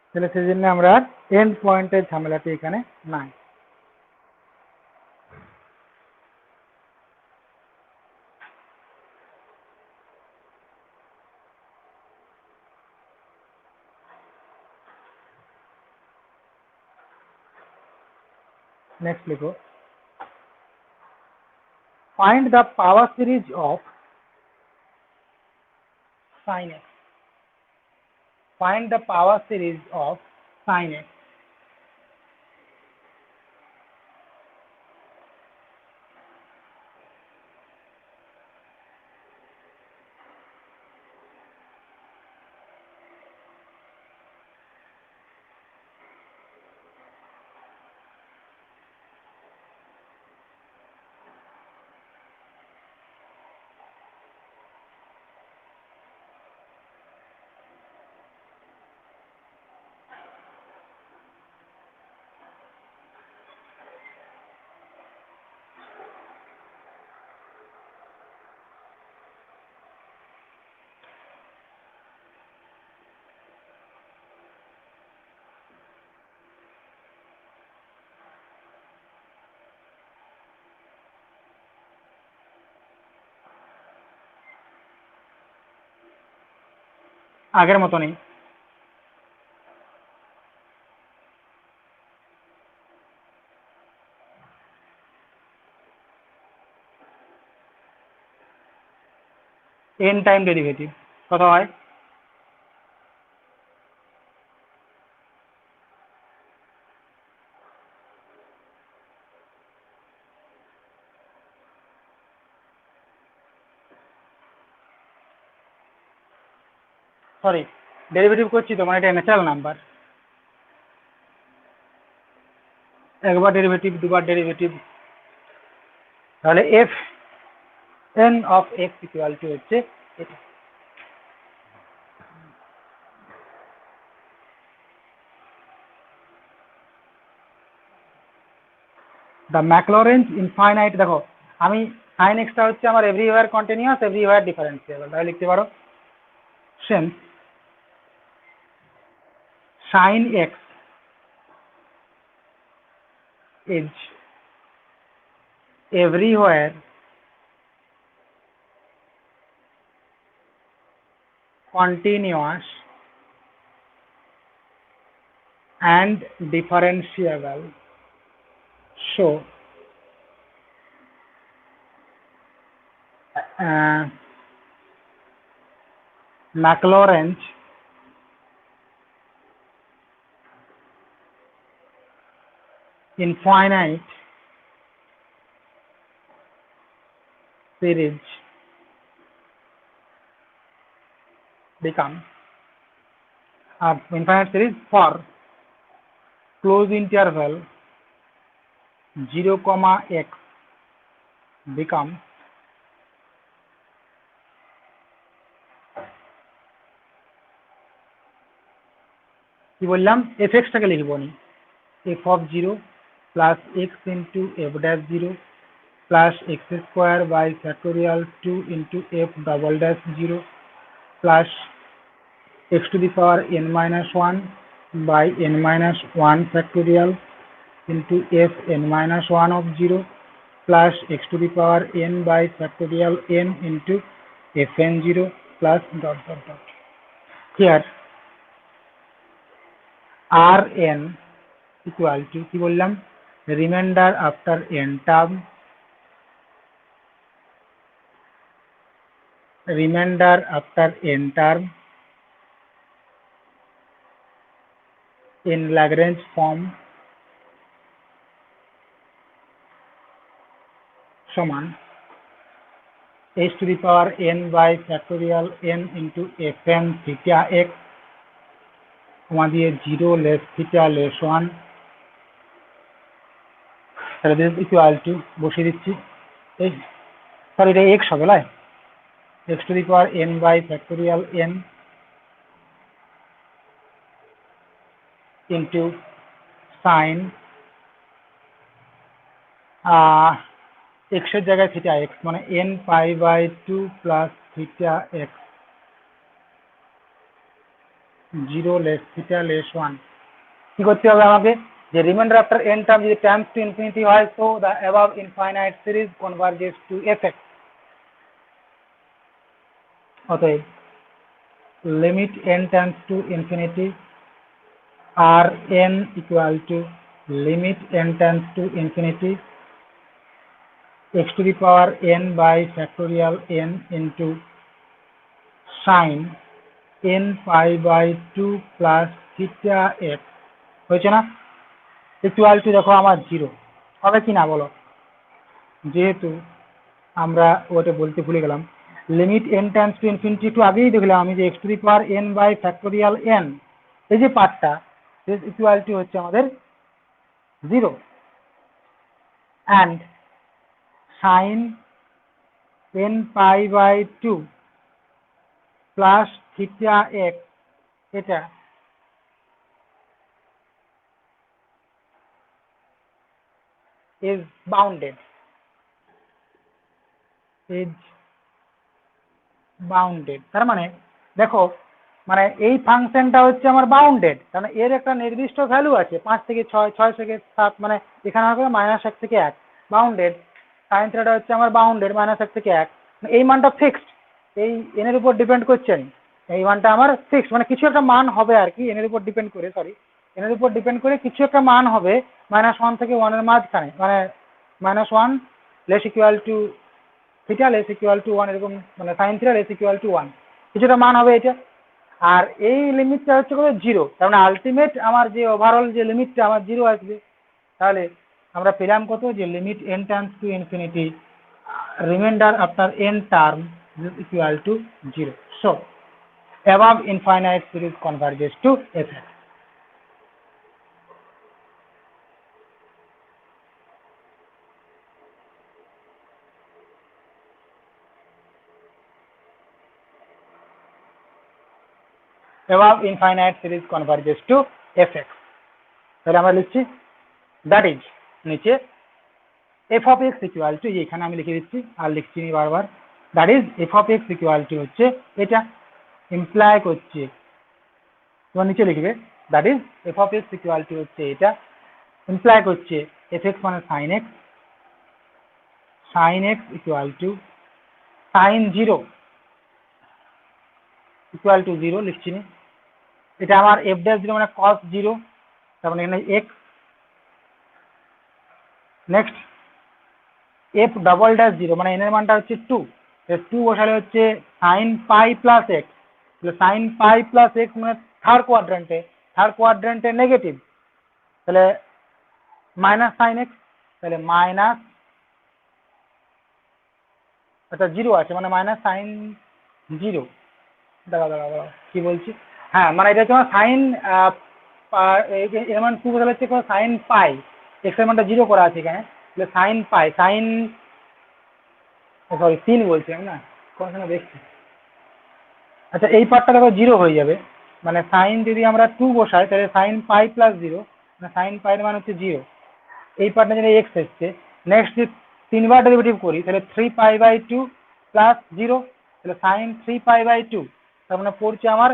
তাহলে সেই জন্য আমরা এন্ড পয়েন্টের ঝামেলাটি এখানে নাই। নেক্সট লিখো find the power series of sin x, find the power series of sin x। আগের মতনই n টাইম ডেরিভেটিভ কত হয়, সরি ডেরিভেটিভ করছি তো, মানে এটা ন্যাচারাল নাম্বার, একবার ডেরিভেটিভ দুবার ডেরিভেটিভ, তাহলে F N of x equal to হচ্ছে এটা। দ্য ম্যাকলরেন্স ইনফাইনাইট, দেখো আমি সাইন এক্সটা হচ্ছে আমার এভরিওয়্যার কন্টিনিউয়াস এভরিওয়্যার ডিফারেন্সিয়েবল, তাহলে লিখতে পারো since sin x is everywhere continuous and differentiable. So Maclaurin's infinite series becomes infinite series for closed interval 0, x becomes কি বললাম fx টাকে লিখব নি f of 0 plus x into f dash 0 plus x square by factorial 2 into f double dash 0 plus x to the power n minus 1 by n minus 1 factorial into f n minus 1 of 0 plus x to the power n by factorial n into fn 0 plus dot dot dot. Here Rn equal to কি বললাম remainder after n term, remainder after n term in Lagrange form সমান h to the power n by factorial n into fn theta x কমা দিয়ে 0 less theta less 1, তাহলে this is equal to বসিয়ে দিচ্ছি এই সরি এটা x হবে লাই x to the power n by factorial n into sin x এর জায়গায় theta x মানে n pi by 2 plus theta x 0 less theta less 1 কি করতে হবে আমাকে যে রিমাইন্ডার আফটার n টার্ম যদি টাইমস টু ইনফিনিটি হয় so the above infinite series converges to fx অতএব limit n times to infinity Rn equal to limit n tends to infinity x to the power n by factorial n into sin n pi by 2 plus theta x হয়েছে না ইকুয়াল টু দেখো আমার 0 হবে কি না বলো যেহেতু আমরা ওটা বলতে ভুলে গেলাম limit n tends to infinity একটু আগেই দেখলাম আমি যে x to the power n by factorial n এই যে পার্টটা দিস ইকুয়াল টু হচ্ছে আমাদের 0 and sin n pi by 2 plus theta x এটা is bounded তার মানে দেখো মানে এই ফাংশনটা হচ্ছে আমার বাউন্ডেড কারণ এর একটা নির্দিষ্ট ভ্যালু আছে 5 থেকে 6 6 থেকে 7 মানে এখানে হবে -1 থেকে 1 বাউন্ডেড sin থিটাটা হচ্ছে আমার বাউন্ডেড -1 থেকে 1 এই মানটা ফিক্সড এই n এর উপর ডিপেন্ড করছে না এই মানটা আমার ফিক্সড মানে কিছু একটা মান হবে আর কি n এর উপর ডিপেন্ড করে n এর উপর ডিপেন্ড করে কিছু একটা মান হবে -1 থেকে 1 এর মাঝখানে মানে -1 less equal to theta less equal to 1 এরকম মানে sin theta less equal to 1 কিছুটা মান হবে এটা আর এই লিমিটটা হচ্ছে কত 0 তার মানে আলটিমেট আমার যে ওভারঅল যে লিমিটটা আমার 0 আসবে তাহলে আমরা পেলাম কত যে limit n tends to infinity reminder after n term is equal to 0 so above infinite series converges to fx above infinite series converges to fx তাহলে আমরা লিখছি that is নিচে f of x equal to এখানে আমি লিখে দিচ্ছি আর লিখছি নি বারবার that is f of x equal to হচ্ছে এটা ইমপ্লাই করছে তোমরা নিচে লিখবে that is f of x equal to হচ্ছে এটা ইমপ্লাই করছে fx মানে sin x equal to sin 0 equal to 0 লিখছি নি। এটা আমার এফ ড্যাশ 0 মানে cos 0, তার মানে এখানে x। Next F double dash 0 মানে n এর মানটা হচ্ছে 2, 2 বসালে হচ্ছে sin পাই প্লাস এক্স, sin পাই প্লাস এক্স মানে থার্ড কোয়াড্রেন্টে নেগেটিভ, তাহলে মাইনাস সাইন এক্স, তাহলে মাইনাস, আচ্ছা 0 আছে মানে মাইনাস সাইন 0। দাঁড়াও কি বলছি, হ্যাঁ মানে এটা হচ্ছে সাইন এর মান 2 বসালে হচ্ছে সাইন পাই, এক্স এর মানটা 0 করা আছে এখানে, তাহলে সাইন পাই, সাইন সরি 3 বলছি আমি না, কোন সময় দেখছি। আচ্ছা এই পার্টটা দেখো 0 হয়ে যাবে, মানে সাইন যদি আমরা 2 বসাই তাহলে সাইন পাই প্লাস 0, মানে সাইন পাই এর মান হচ্ছে 0, এই পার্টটা যদি এক্স এসছে। নেক্সট যদি 3 বার ডেরিভেটিভ করি তাহলে 3 পাই বাই 2 প্লাস 0, তাহলে সাইন 3 পাই বাই 2, তার মানে পড়ছে আমার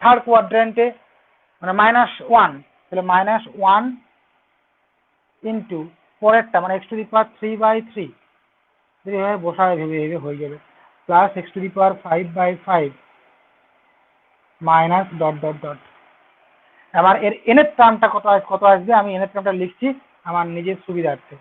থার্ড কোয়াড্রেন্টে মানে -1, তাহলে -1 ইন্টু পরেরটা মানে x টু দি পাওয়ার 3/3, যদি এভাবে বসায় ভেবে হয়ে যাবে, plus x to the power 5/5 minus dot dot dot. এবার এর n এর টার্মটা কত আসবে, আমি n এর টার্মটা লিখছি আমার নিজের সুবিধার্থে।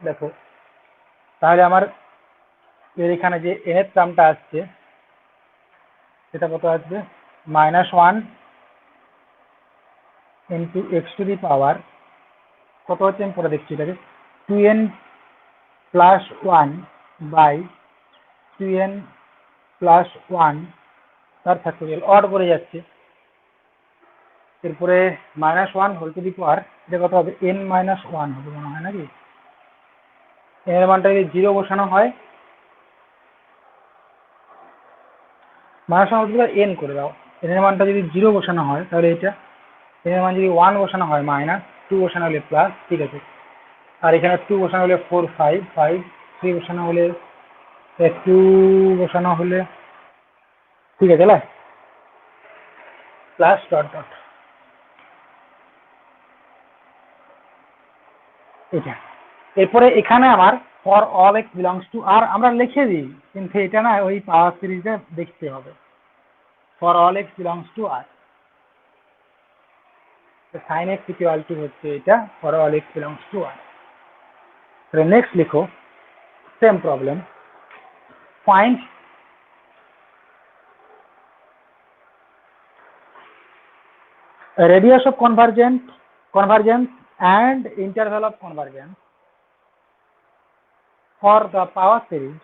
দেখো তাহলে আমার এর এখানে যে n এর টার্মটা আসছে সেটা কত আসবে, -1 ইন্টু এক্স টু দি পাওয়ার কত হচ্ছে আমি পরে দেখছি এটাকে, 2n plus 1 by 2n plus 1 তার ফ্যাক্টোরিয়াল, অড করে যাচ্ছে। এরপরে -1 হোল টু দি পাওয়ার এটা কত হবে, n-1 হবে মনে হয় নাকি, n এর মানটা যদি 0 বসানো হয়, -1 whole to the power n করে দাও, n এর মানটা যদি 0 বসানো হয় তাহলে এটা, n এর মান যদি 1 বসানো হয় মাইনাস, 2 বসানো হলে প্লাস, ঠিক আছে। আর এখানে 2 বসানো হলে 4 5 5, 3 বসানো হলে 2 বসানো হলে, ঠিক আছে না, প্লাস ডট ডট এটা। এরপরে এখানে আমার for all x belongs to r আমরা লিখে দিই, কিন্তু এটা না ওই পাওয়ার সিরিজে দেখতে হবে, for all x belongs to r, sine x equal to হচ্ছে এটা for all x belongs to r. তাহলে নেক্সট লিখো same problem, find radius of convergence and interval of convergence for the power series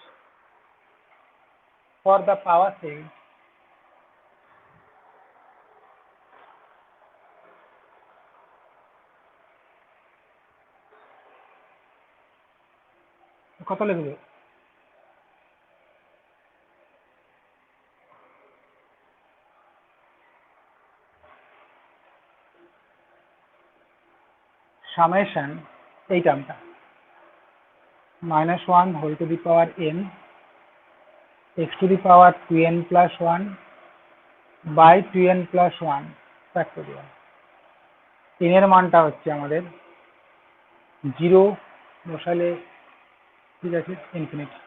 কত লিখবে, সামেশন এই টার্মটা -1 whole to the power n x to the power 2n plus 1 by 2n plus 1 factorial. n এর মানটা হচ্ছে আমাদের 0 বসালে, ঠিক আছে, ইনফিনিটি।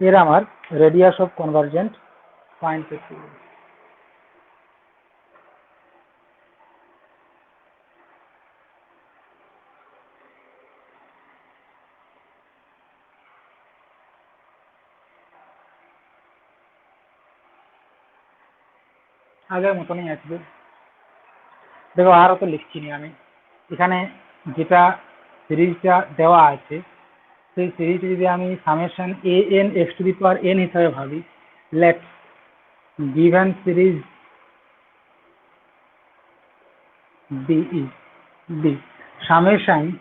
এর আমার রেডিয়াস অফ কনভারজেন্ট ফাইন্ড করতে হবে। আগের মতনই আসবে, দেখো আর তো লিখছি নি আমি, এখানে যেটা সিরিজটা দেওয়া আছে সেই সিরিজটা যদি আমি summation A N x to the power n হিসাবে ভাবি, let given series DE D summation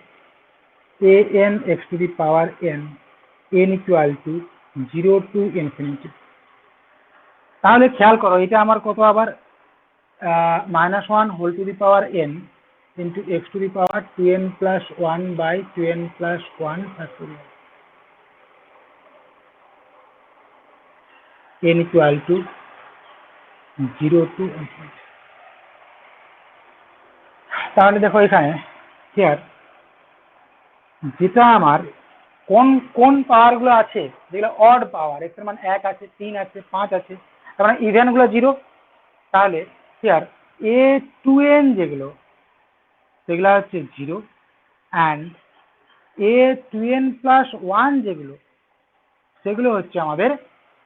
an x to the power n equal to 0 to infinity। তাহলে খেয়াল করো এটা আমার কত আবার -1 whole to the power n into x to the power 2n plus 1 by 2n plus 1 factorial n equal to 0 to infinity. তাহলে দেখো এখানে হিয়ার যেটা আমার কোন কোন পাওয়ার গুলো আছে যেগুলো অড পাওয়ার x এর মান 1 আছে 3 আছে 5 আছে তার মানে ইভেন গুলো 0। তাহলে হিয়ার a2n যেগুলো সেগুলো হচ্ছে 0 অ্যান্ড a2n প্লাস 1 যেগুলো সেগুলো হচ্ছে আমাদের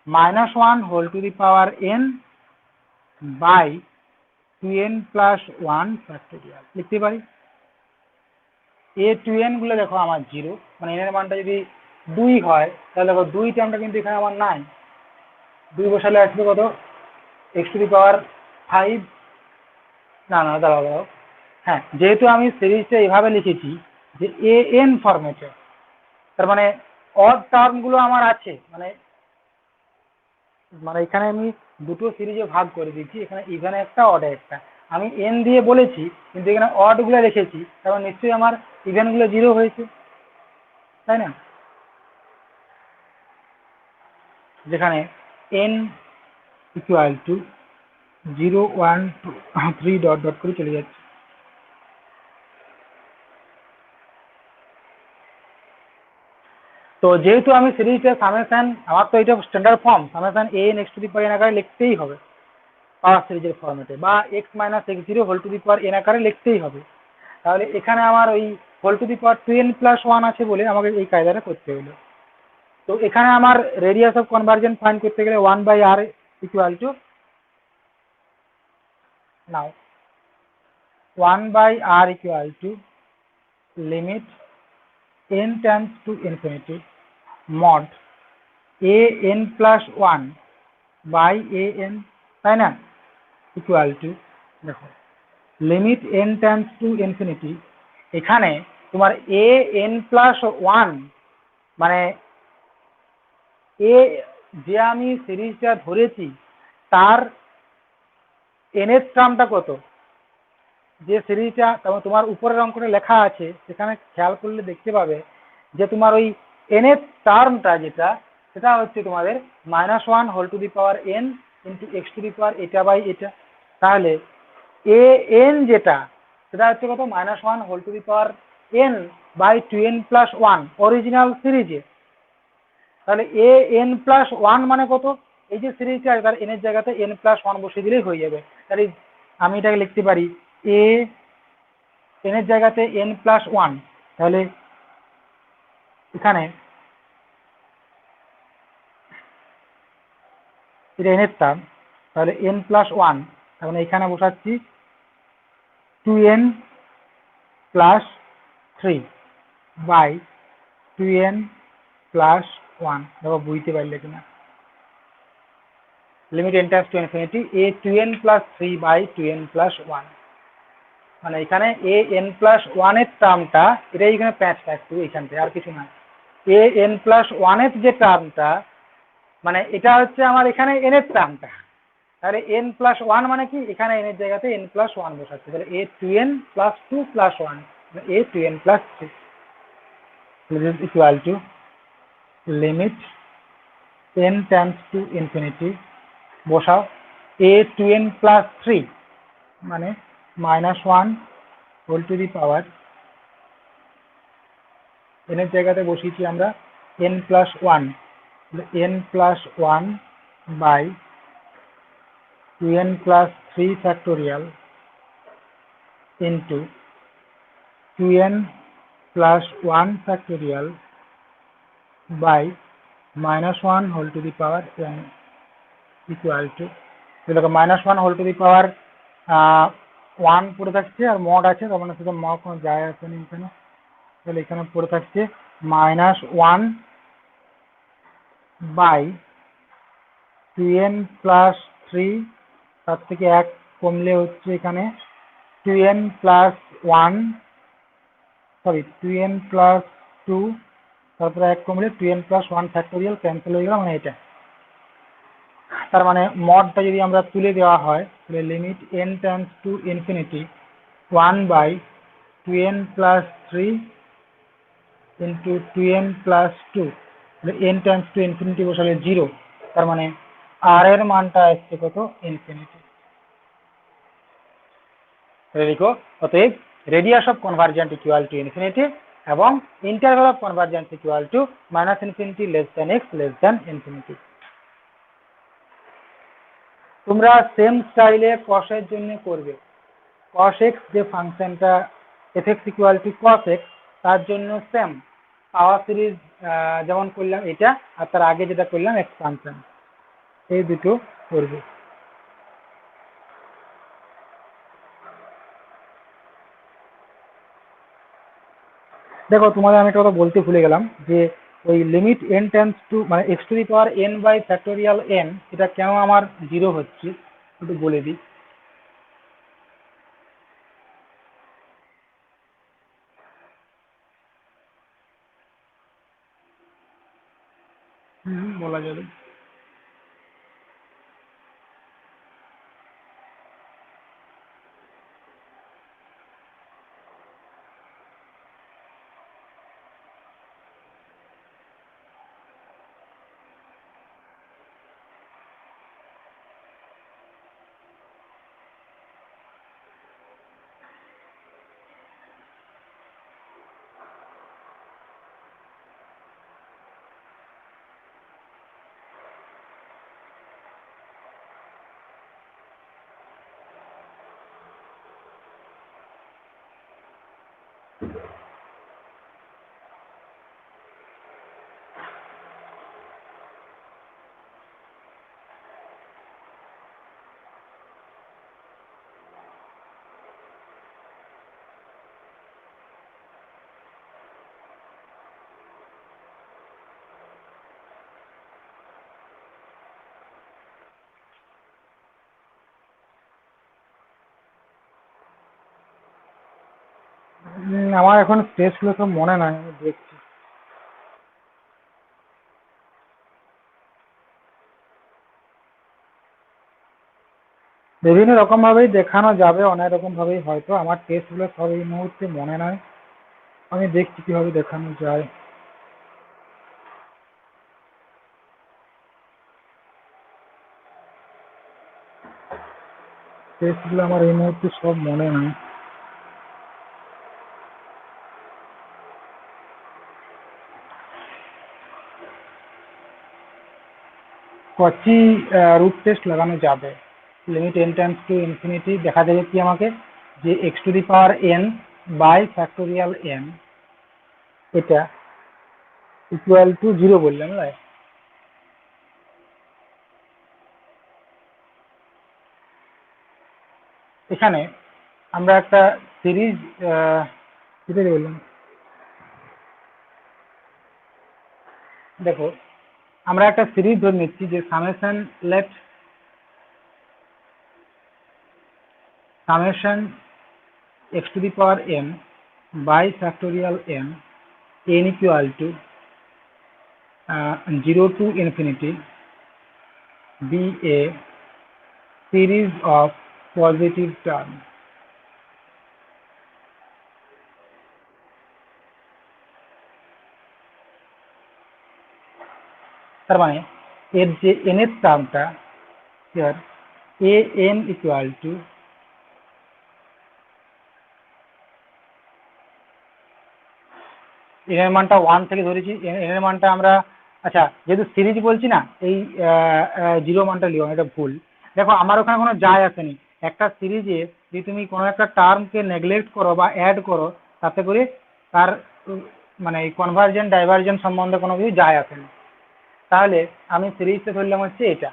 -1 whole to the power n by 2n plus 1 factorial লিখতে পারি। a2n গুলো দেখো আমার 0 মানে n এর মানটা যদি 2 হয় তাহলে দেখো 2 টার্মটা কিন্তু এখানে আমার নাই, 2 বসালে আসবে কত x টু দি পাওয়ার 5 না না দাঁড়াও হ্যাঁ যেহেতু আমি সিরিজটা এইভাবে লিখেছি যে an ফরম্যাটে তার মানে অড টার্ম গুলো আমার আছে মানে মানে এখানে আমি দুটো সিরিজে ভাগ করে দিয়েছি, এখানে ইভেন একটা অড একটা আমি n দিয়ে বলেছি কিন্তু এখানে অড গুলো রেখেছি কারণ নিশ্চয়ই আমার ইভেন গুলো 0 হয়েছে তাই না, যেখানে n equal to 0 1 2 3 dot dot করে চলে যাচ্ছে। তো যেহেতু আমি সিরিজটা সামেশন আমার তো এটা standard form summation an x to the power n আকারে লিখতেই হবে পাওয়ার সিরিজের ফর্মেটে বা x minus x0 whole to the power n আকারে লিখতেই হবে। তাহলে এখানে আমার ওই whole to the power 2n plus 1 আছে বলে আমাকে এই কায়দাটা করতে হলো। তো এখানে আমার রেডিয়াস অফ কনভার্জেন ফাইন্ড করতে গেলে 1/r ইকুয়াল টু নাও 1/r equal to limit n tends to infinity mod an plus 1 by an তাই না ইকুয়াল টু দেখো limit n tends to infinity এখানে তোমার an প্লাস 1 মানে এ যে আমি সিরিজটা ধরেছি তার n এর টার্মটা কত, যে সিরিজটা তোমার উপরের অঙ্কটা লেখা আছে সেখানে খেয়াল করলে দেখতে পাবে যে তোমার ওই n এর টার্মটা যেটা সেটা হচ্ছে তোমাদের -1 whole to the power n into x to the power এটা বাই এটা। তাহলে an যেটা সেটা হচ্ছে কত -1 whole to the power n by 2n plus 1 original সিরিজে। তাহলে an প্লাস 1 মানে কত, এই যে সিরিজটা তার n এর জায়গাতে n প্লাস 1 বসিয়ে দিলেই হয়ে যাবে। তাহলে আমি এটাকে লিখতে পারি n এর জায়গাতে n প্লাস 1 তাহলে এখানে এটা n এর টার্ম তাহলে n প্লাস 1 তার মানে এখানে বসাচ্ছি 2n plus 3 by 2n plus 1 দেখো বুঝতে পারলে কিনা limit n tends to infinity a2n plus 3 by 2n plus 1 মানে এখানে an প্লাস 1 এর টার্মটা এটাই এখানে প্যাচ একটু এখান থেকে আর কিছু না an প্লাস 1 এর যে টার্মটা মানে এটা হচ্ছে আমার এখানে n এর টার্মটা তাহলে n প্লাস 1 মানে কি এখানে n এর জায়গাতে n প্লাস 1 বসাচ্ছি তাহলে a2n plus 2 plus 1 a2n plus 3 is equal to limit n tends to infinity বসাও a2n প্লাস 3 মানে -1 whole to the power n এর জায়গাতে বসিয়েছি আমরা n plus 1 n plus 1 by 2n plus 3 factorial into 2n plus 1 factorial by -1 whole to the power n equal to দেখো -1 হোল টু দি পাওয়ার 1 পড়ে থাকছে আর মড আছে তার মানে শুধু মড কোনো যায় আসে না এখানে তাহলে এখানে পড়ে থাকছে -1 বাই 2n প্লাস 3 তার থেকে 1 কমলে হচ্ছে এখানে 2n plus 1 sorry 2n plus 2 তারপরে এক কমলে 2n প্লাস 1 ফ্যাক্টোরিয়াল ক্যান্সেল হয়ে গেল, মানে এটা। তার মানে মডটা যদি আমরা তুলে দেওয়া হয় তাহলে limit n tends to infinity 1/2n plus 3 into 2n plus 2, n tends to infinity বসালে 0, তার মানে r এর মানটা আসছে কত? ইনফিনিটি। লিখো অতএব radius of convergent equal to infinity এবং interval of convergence equal to minus infinity less than x less than infinity. তোমরা সেম স্টাইলে cos এর জন্য করবে। cos x যে ফাংশনটা fx equal to cos x, তার জন্য সেম পাওয়ার সিরিজ যেমন করলাম এটা, আর তার আগে যেটা করলাম এক্সপানশন, এই দুটো করবে। দেখো তোমাদের আমি একটা কথা বলতে ভুলে গেলাম যে ওই লিমিট n টেন্ডস টু মানে x to the power n by factorial n, এটা কেন আমার 0 হচ্ছে একটু বলে দিই। বলা যাবে। আমার এখন স্টেজগুলো সব মনে নাই, আমি দেখছি। বিভিন্ন রকম ভাবেই দেখানো যাবে, অনেক রকম ভাবেই হয়তো। আমার টেস্টগুলো সব এই মুহূর্তে মনে নাই, আমি দেখছি কিভাবে দেখানো যায়। টেস্টগুলো আমার এই মুহূর্তে সব মনে নাই। কচি রুট টেস্ট লাগানো যাবে। Limit n tends to infinity দেখা যাবে কি আমাকে যে x to the power n by factorial n, এটা ইকুয়াল টু 0 বললাম, রাইট? এখানে আমরা একটা সিরিজ যেটা বললাম, দেখো আমরা একটা সিরিজ ধরে নিচ্ছি যে summation left summation x to the power n by factorial n equal to 0 to infinity be a series of positive terms. তার মানে এর যে n এর টার্মটা here a n equal to n এর মানটা 1 থেকে ধরেছি, n এর মানটা আমরা, আচ্ছা যেহেতু সিরিজ বলছি না, এই 0 মানটা লিও, এটা ভুল। দেখো আমার ওখানে কোনো যায় আসেনি। একটা সিরিজে যদি তুমি কোনো একটা টার্মকে নেগলেক্ট করো বা অ্যাড করো, তাতে করে তার মানে কনভার্জেন্ট ডাইভার্জেন্ট সম্বন্ধে কোনো কিছু যায় আসেনি। তাহলে আমি সিরিজটা ধরলাম হচ্ছে এটা,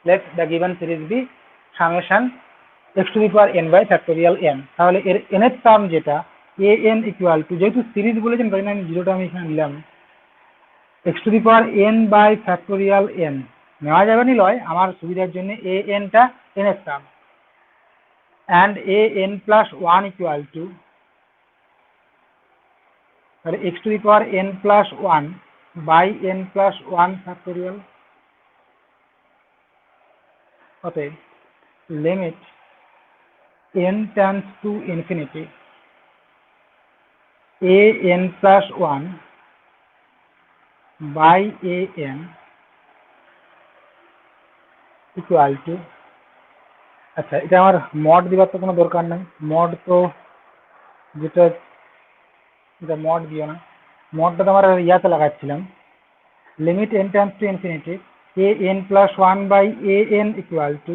let the given series be summation x to the power n by factorial n। তাহলে এর n এর টার্ম যেটা a n ইকুয়াল টু, যেহেতু সিরিজ বলেছেন তাই আমি জিরোটা আমি এখানে নিলাম, x to the power n by factorial n নেওয়া যাবে নি লয়, আমার সুবিধার জন্য a n টা n এর term, and a n plus 1 equal to x to the power n plus 1 by n plus 1 factorial অতএব limit n tends to infinity a n plus 1 by a n equal to আচ্ছা এটা আমার মড দিবার তো কোনো দরকার নাই মড তো যেটা এটা মড দিও না মডটা তো আমরা ইয়াতে লাগাচ্ছিলাম limit n tends to infinity a n plus 1 by a n equal to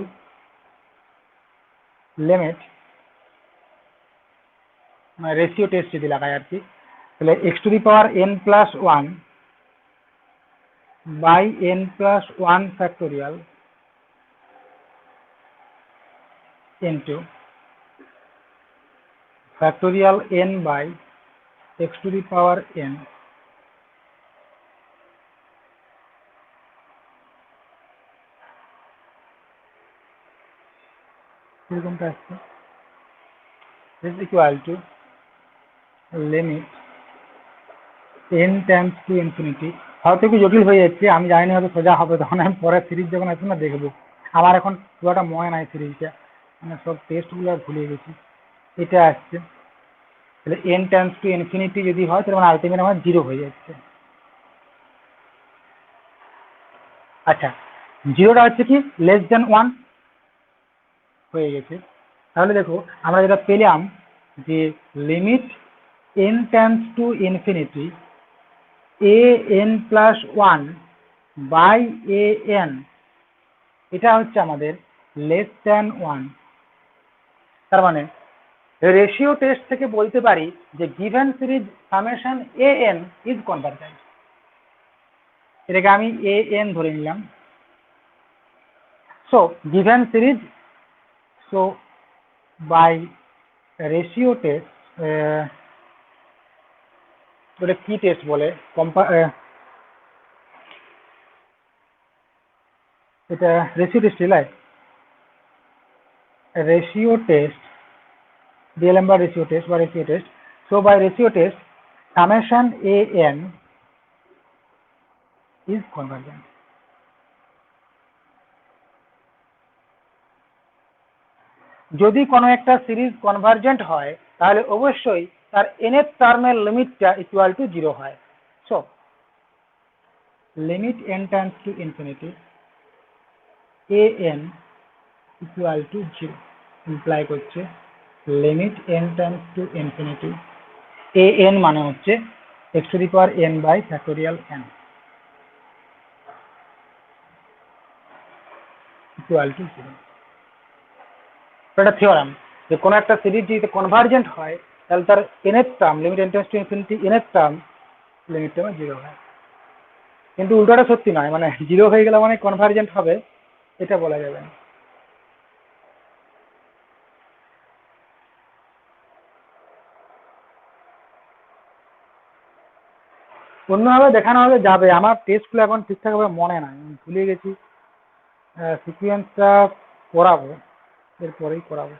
limit মানে রেশিও টেস্ট যদি লাগাই আর কি তাহলে x to the power n plus 1 by n plus 1 factorial into factorial n by x to the power n এরকমটা আসছে is equal to limit n tends to infinity হয়তো একটু জটিল হয়ে যাচ্ছে আমি জানি না হয়তো সোজা হবে তখন আমি পরে সিরিজ যখন আসবে না দেখবো আমার এখন পুরোটা মনে নাই সিরিজটা মানে সব টেস্টগুলো ভুলে গেছি এটা আসছে তাহলে n tends to infinity যদি হয় তাহলে মানে আলটিমেট আমার 0 হয়ে যাচ্ছে আচ্ছা জিরোটা হচ্ছে কি লেস দেন 1 হয়ে গেছে তাহলে দেখো আমরা যেটা পেলাম যে limit n tends to infinity a n plus 1 by a n এটা হচ্ছে আমাদের লেস দেন 1 তার মানে রেশিও টেস্ট থেকে বলতে পারি যে given series summation a n is convergent এটাকে আমি a n ধরে নিলাম so given series so by ratio test ওটা কি টেস্ট বলে এটা রেশিও টেস্ট লাই রেশিও টেস্ট ডিএলএম বা ratio test so by ratio test summation A n is convergent যদি কোনো একটা সিরিজ কনভারজেন্ট হয় তাহলে অবশ্যই তার nth টার্মের লিমিটটা ইকুয়াল টু 0 হয় so limit n tends to infinity a n equal to 0 imply করছে limit n tends to infinity a n মানে হচ্ছে x to the power n by factorial n equal to 0 এটা থিওরাম যে কোনো একটা সিরিজ যদি কনভারজেন্ট হয় তাহলে তার nth term limit n tends to infinity nth term লিমিটটা 0 হয় কিন্তু উল্টোটা সত্যি নয় মানে 0 হয়ে গেলে মানে কনভারজেন্ট হবে এটা বলা যাবে না অন্যভাবে দেখানো হবে যাবে আমার টেস্টগুলো এখন ঠিকঠাকভাবে মনে নাই আমি ভুলে গেছি সিকোয়েন্সটা করাবো এরপরেই করাবো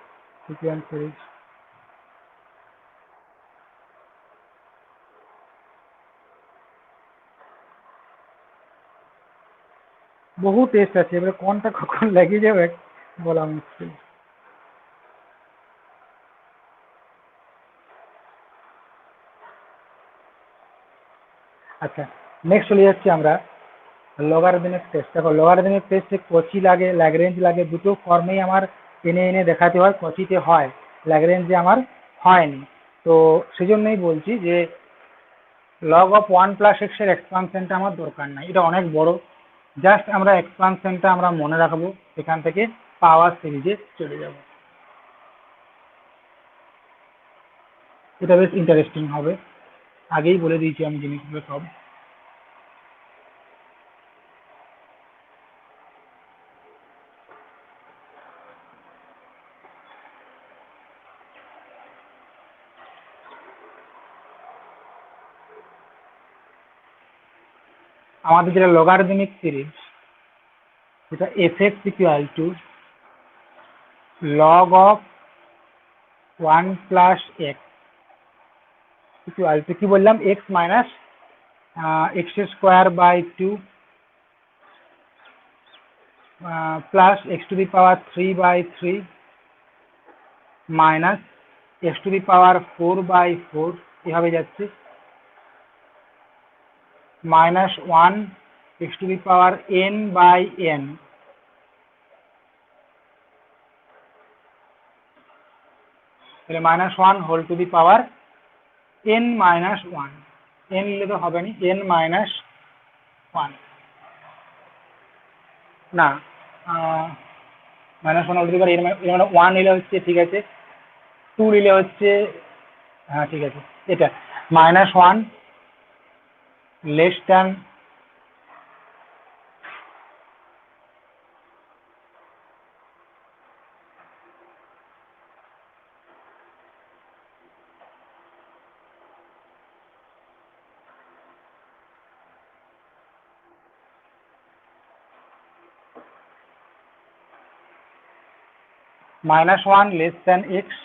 সিকোয়েন্স সিরিজ বহু টেস্ট আছে এবারে কোনটা কখন লেগে যাবে বলা মুশকিল আচ্ছা নেক্সট চলে যাচ্ছি আমরা লগারিদমিক টেস্ট দেখো লগারিদমিক টেস্টে কচি লাগে ল্যাগরেঞ্জ লাগে দুটো ফর্মেই আমার এনে এনে দেখাতে হয় কচিতে হয় ল্যাগরেঞ্জে আমার হয়নি তো সেজন্যই বলছি যে লগ অফ 1 প্লাস এক্স এর এক্সপানশনটা আমার দরকার নাই এটা অনেক বড় জাস্ট আমরা এক্সপানশনটা আমরা মনে রাখবো এখান থেকে পাওয়ার সিরিজে চলে যাব এটা বেশ ইন্টারেস্টিং হবে আগেই বলে দিয়েছি আমি জিনিসগুলো সব আমাদের যেটা লগারিদমিক সিরিজ যেটা f x equal to log of 1 plus x equal to কি বললাম, x minus x square by 2 plus x to the power 3 by 3 minus x to the power 4 by 4 এভাবে যাচ্ছে, minus 1 x to the power n by n, তাহলে minus 1 whole to the power n minus 1, n নিলে তো হবে না, n মাইনাস 1 না, minus 1 whole to the power n মানে 1 নিলে হচ্ছে, ঠিক আছে, 2 নিলে হচ্ছে, হ্যাঁ ঠিক আছে, এটা minus 1 less than minus 1 less than x,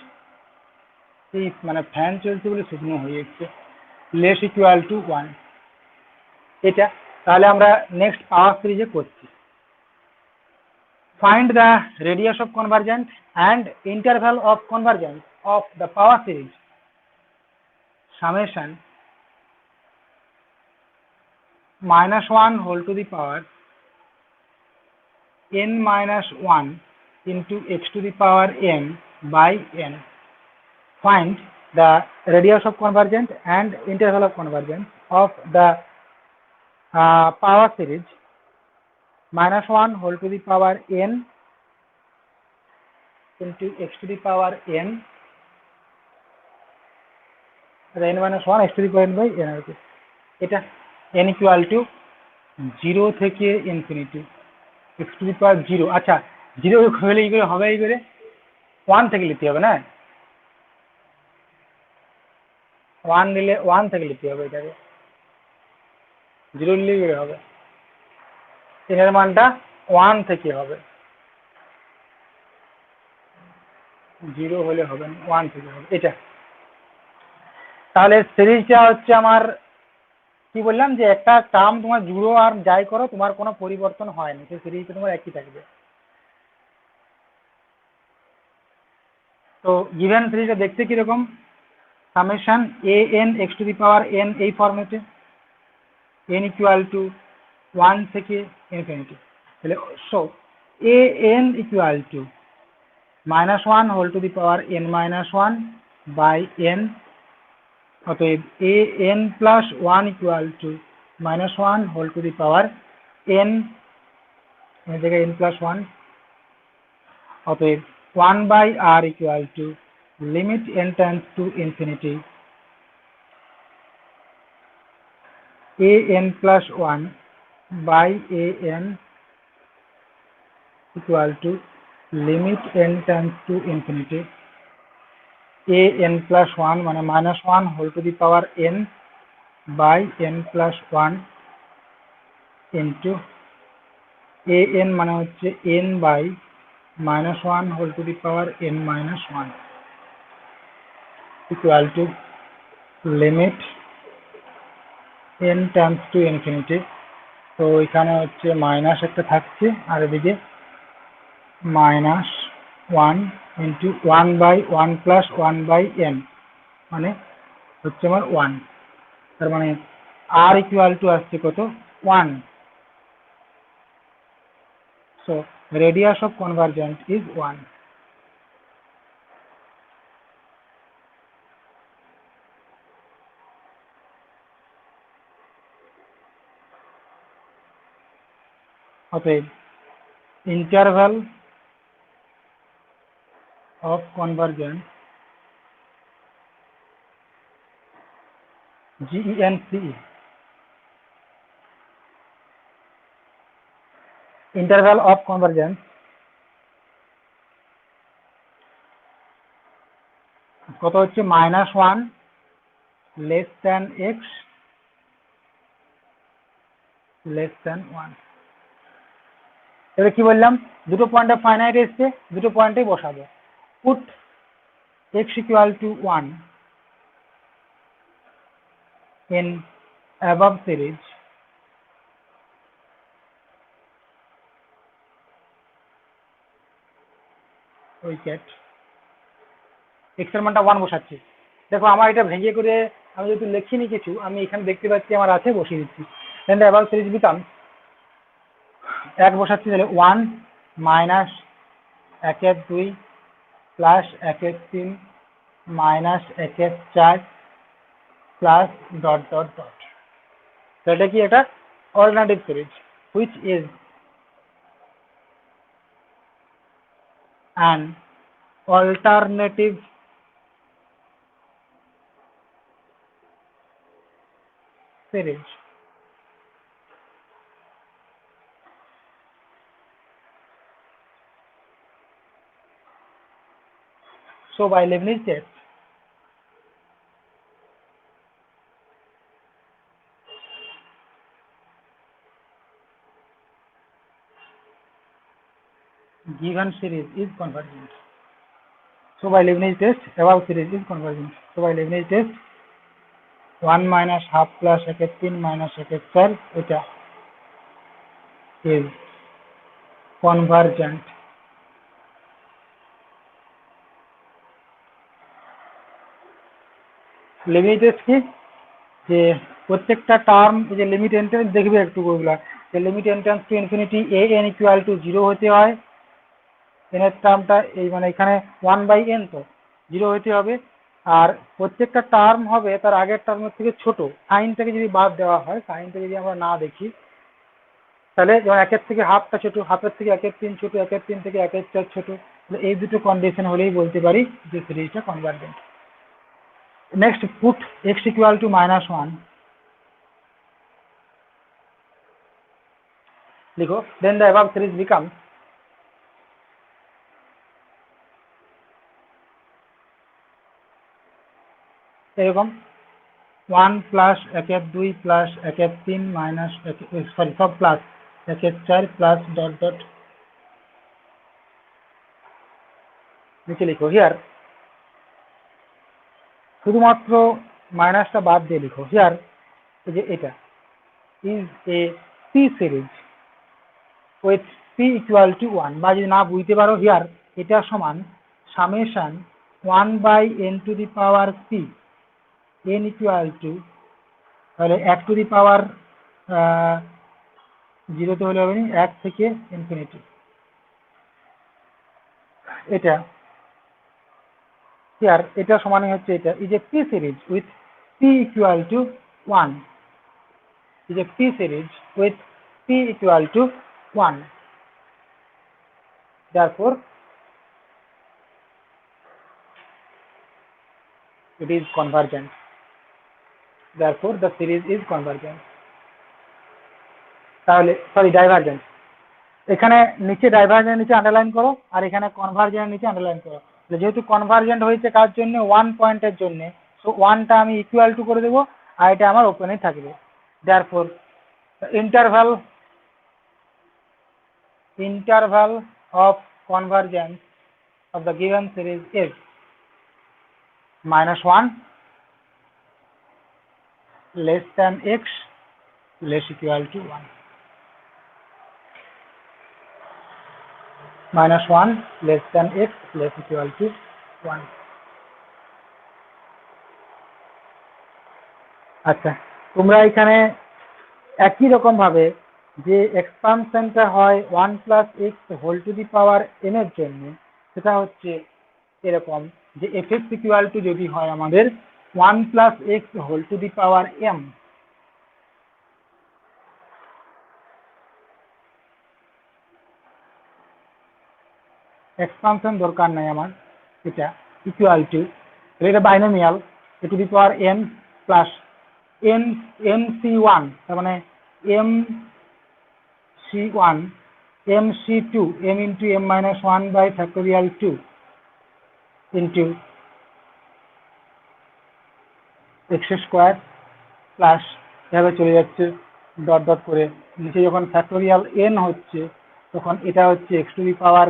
মানে ফ্যান চলছে বলে শুকনো হয়ে যাচ্ছে, লেস ইকুয়াল টু 1, এটা তাহলে আমরা নেক্সট পাওয়ার সিরিজে করছি। Find the radius of convergent and interval of convergence of the power series summation minus 1 whole to the power n minus 1 into x to the power n by n. Find the radius of convergence and interval of convergence of the power series minus 1 whole to the power n into x to the power n, n minus 1 x to the power n by n আর কি, এটা n equal to 0 থেকে infinity x to the power 0, আচ্ছা 0 হলে কি করে হবে, এই করে 1 থেকে লিখতে হবে না, 1 নিলে 1 থেকে লিখতে হবে, এটাকে 0 নিলে কি করে হবে, এর মানটা 1 থেকে হবে, 0 হলে হবে না, 1 থেকে হবে এটা। তাহলে সিরিজটা হচ্ছে আমার কি বললাম যে একটা টার্ম তোমার জুড়ো আর যাই করো তোমার কোনো পরিবর্তন হয় না, সেই সিরিজটা তোমার একই থাকবে। তো গিভেন সিরিজটা দেখতে কিরকম, summation A N x to the power n এই ফর্মেটে, এন ইকুয়াল টু 1 থেকে ইনফিনিটি, তাহলে so a N equal to minus 1 whole to the power N minus 1 by n, অতএব a n plus 1 equal to minus 1 whole to the power n, এই জায়গায় এন প্লাস 1, অতএব 1 by r equal to limit n tends to infinity a n plus 1 by a n equal to limit n tends to infinity a n plus 1 মানে minus 1 whole to the power n by n plus 1 into a n মানে হচ্ছে n by minus 1 whole to the power n minus 1 equal to limit n tends to infinity, তো এখানে হচ্ছে মাইনাস একটা থাকছে আর এদিকে minus 1 into 1 by 1 plus 1 by n মানে হচ্ছে আমার 1, তার মানে r ইকুয়াল টু আসছে কত 1, so radius of convergence is 1. অতএব interval of convergence GENCE, interval of convergence কত হচ্ছে minus 1 less than x less than 1। এবার কি বললাম, দুটো পয়েন্টে ফাইনাইট এসছে, দুটো পয়েন্টেই বসাবো, put x equal to 1 in above series we get x এর মানটা 1 বসাচ্ছি। দেখো আমার এটা ভেঙে করে আমি যদি লিখিনি কিছু, আমি এখানে দেখতে পাচ্ছি আমার আছে, বসিয়ে দিচ্ছি। দেন দ্য above series becomes 1 বসাচ্ছি, তাহলে 1 minus 1/2 plus 1/3 minus 1/4 plus dot dot dot. তো এটা কি, এটা alternative series which is an alternative series. So by Leibniz test, given series is convergent. So by Leibniz test, above series is convergent. So by Leibniz test, 1 minus half plus 1/3 minus 1/4 eta is convergent. Leibniz test কি, যে প্রত্যেকটা টার্ম এই যে লিমিট এন্ট্রান্স দেখবে একটু ওগুলা, যে limit entrance to infinity a n equal to 0 হতে হয়, n এর টার্মটা এই মানে এখানে 1/n তো 0 হতে হবে, আর প্রত্যেকটা টার্ম হবে তার আগের টার্মের থেকে ছোট। সাইনটাকে যদি বাদ দেওয়া হয়, সাইনটাকে যদি আমরা না দেখি, তাহলে যেমন 1 এর থেকে হাফটা ছোট, হাফের থেকে 1/3 ছোট, 1/3 থেকে 1/4 ছোট, তাহলে এই দুটো কন্ডিশন হলেই বলতে পারি যে সিরিজটা convergent. Next put x equal to -1, লিখো, দেন দ্য অ্যাবাভ সিরিজ বিকামস এরকম 1 প্লাস 1/2 প্লাস 1/3 মাইনাস সরি সব প্লাস 1/4 প্লাস ডট ডট, নিচে লিখো হিয়ার, শুধুমাত্র মাইনাসটা বাদ দিয়ে লিখো হিয়ার, এই যে এটা is A P series with P equal to 1, বা যদি না বুঝতে পারো হিয়ার এটা সমান summation 1/n two the power P, n equal two, তাহলে 1 টু দি পাওয়ার 0 তে হলে হবে না, 1 থেকে ইনফিনিটি, এটা হিয়ার এটা সমানই হচ্ছে এটা is A P series with P equal to 1, is a P series with P equal to 1. Therefore, it is convergent. Therefore, the series is convergent. তাহলে সরি ডাইভারজেন্ট, এখানে নিচে ডাইভারজেন্ট নিচে আন্ডারলাইন করো, আর এখানে কনভার্জেন্ট নিচে আন্ডারলাইন করো। যেহেতু কনভার্জেন্ট হয়েছে কার জন্য, 1 পয়েন্টের জন্য, সো 1টা আমি ইকুয়াল টু করে দেবো, আর এটা আমার ওপেনে থাকবে। Therefore, the interval of convergence of the given series is -1 less than x less equal to 1. -1 less than x less equal to 1. আচ্ছা, তোমরা এখানে একই রকম ভাবে যে এক্সপানশনটা হয় 1 plus x whole to the power n এর জন্য, সেটা হচ্ছে এরকম যে fx ইকুয়াল টু যদি হয় আমাদের 1 plus x whole to the power m, expansion দরকার নাই আমার, এটা ইকুয়াল টু, এটা binomial a to the power n plus n mc1, তার মানে mc1 mc2 m into m minus 1 by factorial 2 into x square plus এভাবে চলে যাচ্ছে ডট ডট করে, নিচে যখন ফ্যাক্টোরিয়াল n হচ্ছে তখন এটা হচ্ছে x to the power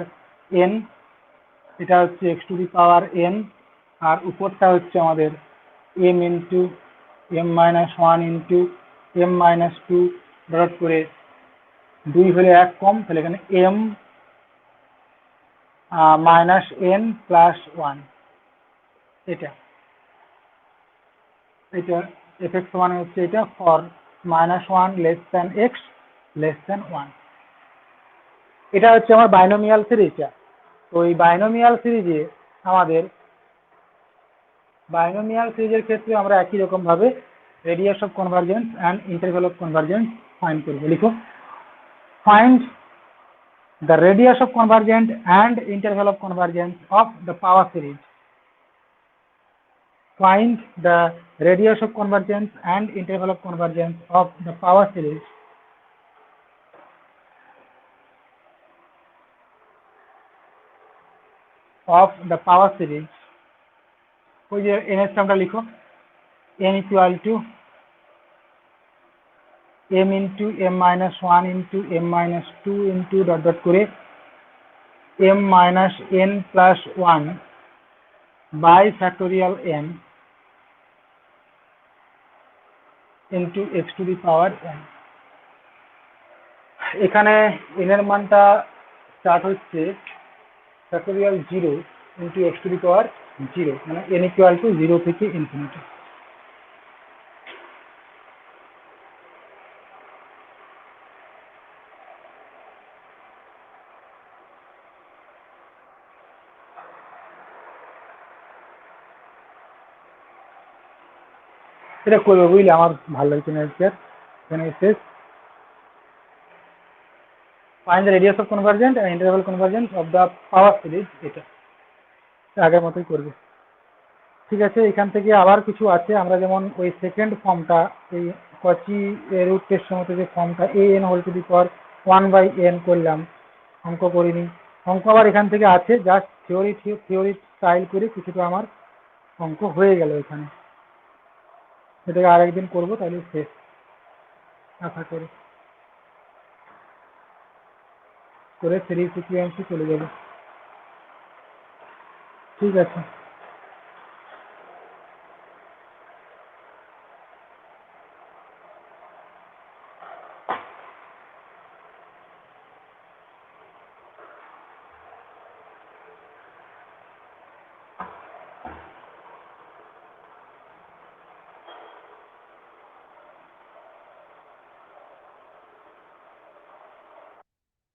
n, এটা হচ্ছে x to the power n আর উপরটা হচ্ছে আমাদের m into m-1 into m-2 dot করে 2 হলে 1 কম, তাহলে এখানে m -n প্লাস 1 এটা এটা fx মানে হচ্ছে এটা for -1 less than x less than 1। এটা হচ্ছে আমার বাইনোমিয়াল সিরিজটা। তো এই বাইনোমিয়াল সিরিজে আমাদের বাইনোমিয়াল সিরিজের ক্ষেত্রে আমরা একই রকম ভাবে radius of convergence and interval of convergence find করব। লিখো, find the radius of convergence and interval of convergence of the power series. Find the radius of convergence and interval of convergence of the power series. Of the power series. ওই যে n এর টার্মটা লিখো, n equal to m into m-1 into m-2 into dot dot করে m-n plus 1 by factorial n into x to the power n। এখানে n এর মানটা স্টার্ট হচ্ছে factorial 0 into x to the power 0, মানে n equal to 0 থেকে ইনফিনিটি। এটা করবে বুঝলে, আমার ভালো লাগছে না। এখানে শেষ। Find the radius of convergent and interval convergence of the power series, এটা আগের মতোই করবে। ঠিক আছে, এখান থেকে আবার কিছু আছে, আমরা যেমন ওই সেকেন্ড ফর্মটা এই কচি রুট টেস্ট মতো যে ফর্মটা an whole to the power 1/n করলাম, অঙ্ক করিনি। অঙ্ক আবার এখান থেকে আছে, জাস্ট থিওরি স্টাইল করে কিছুটা আমার অঙ্ক হয়ে গেল এখানে। এটাকে আরেকদিন করবো, তাহলে শেষ আশা করি। করে সিরিজ সিকুয়েন্সে চলে যাবে। ঠিক আছে।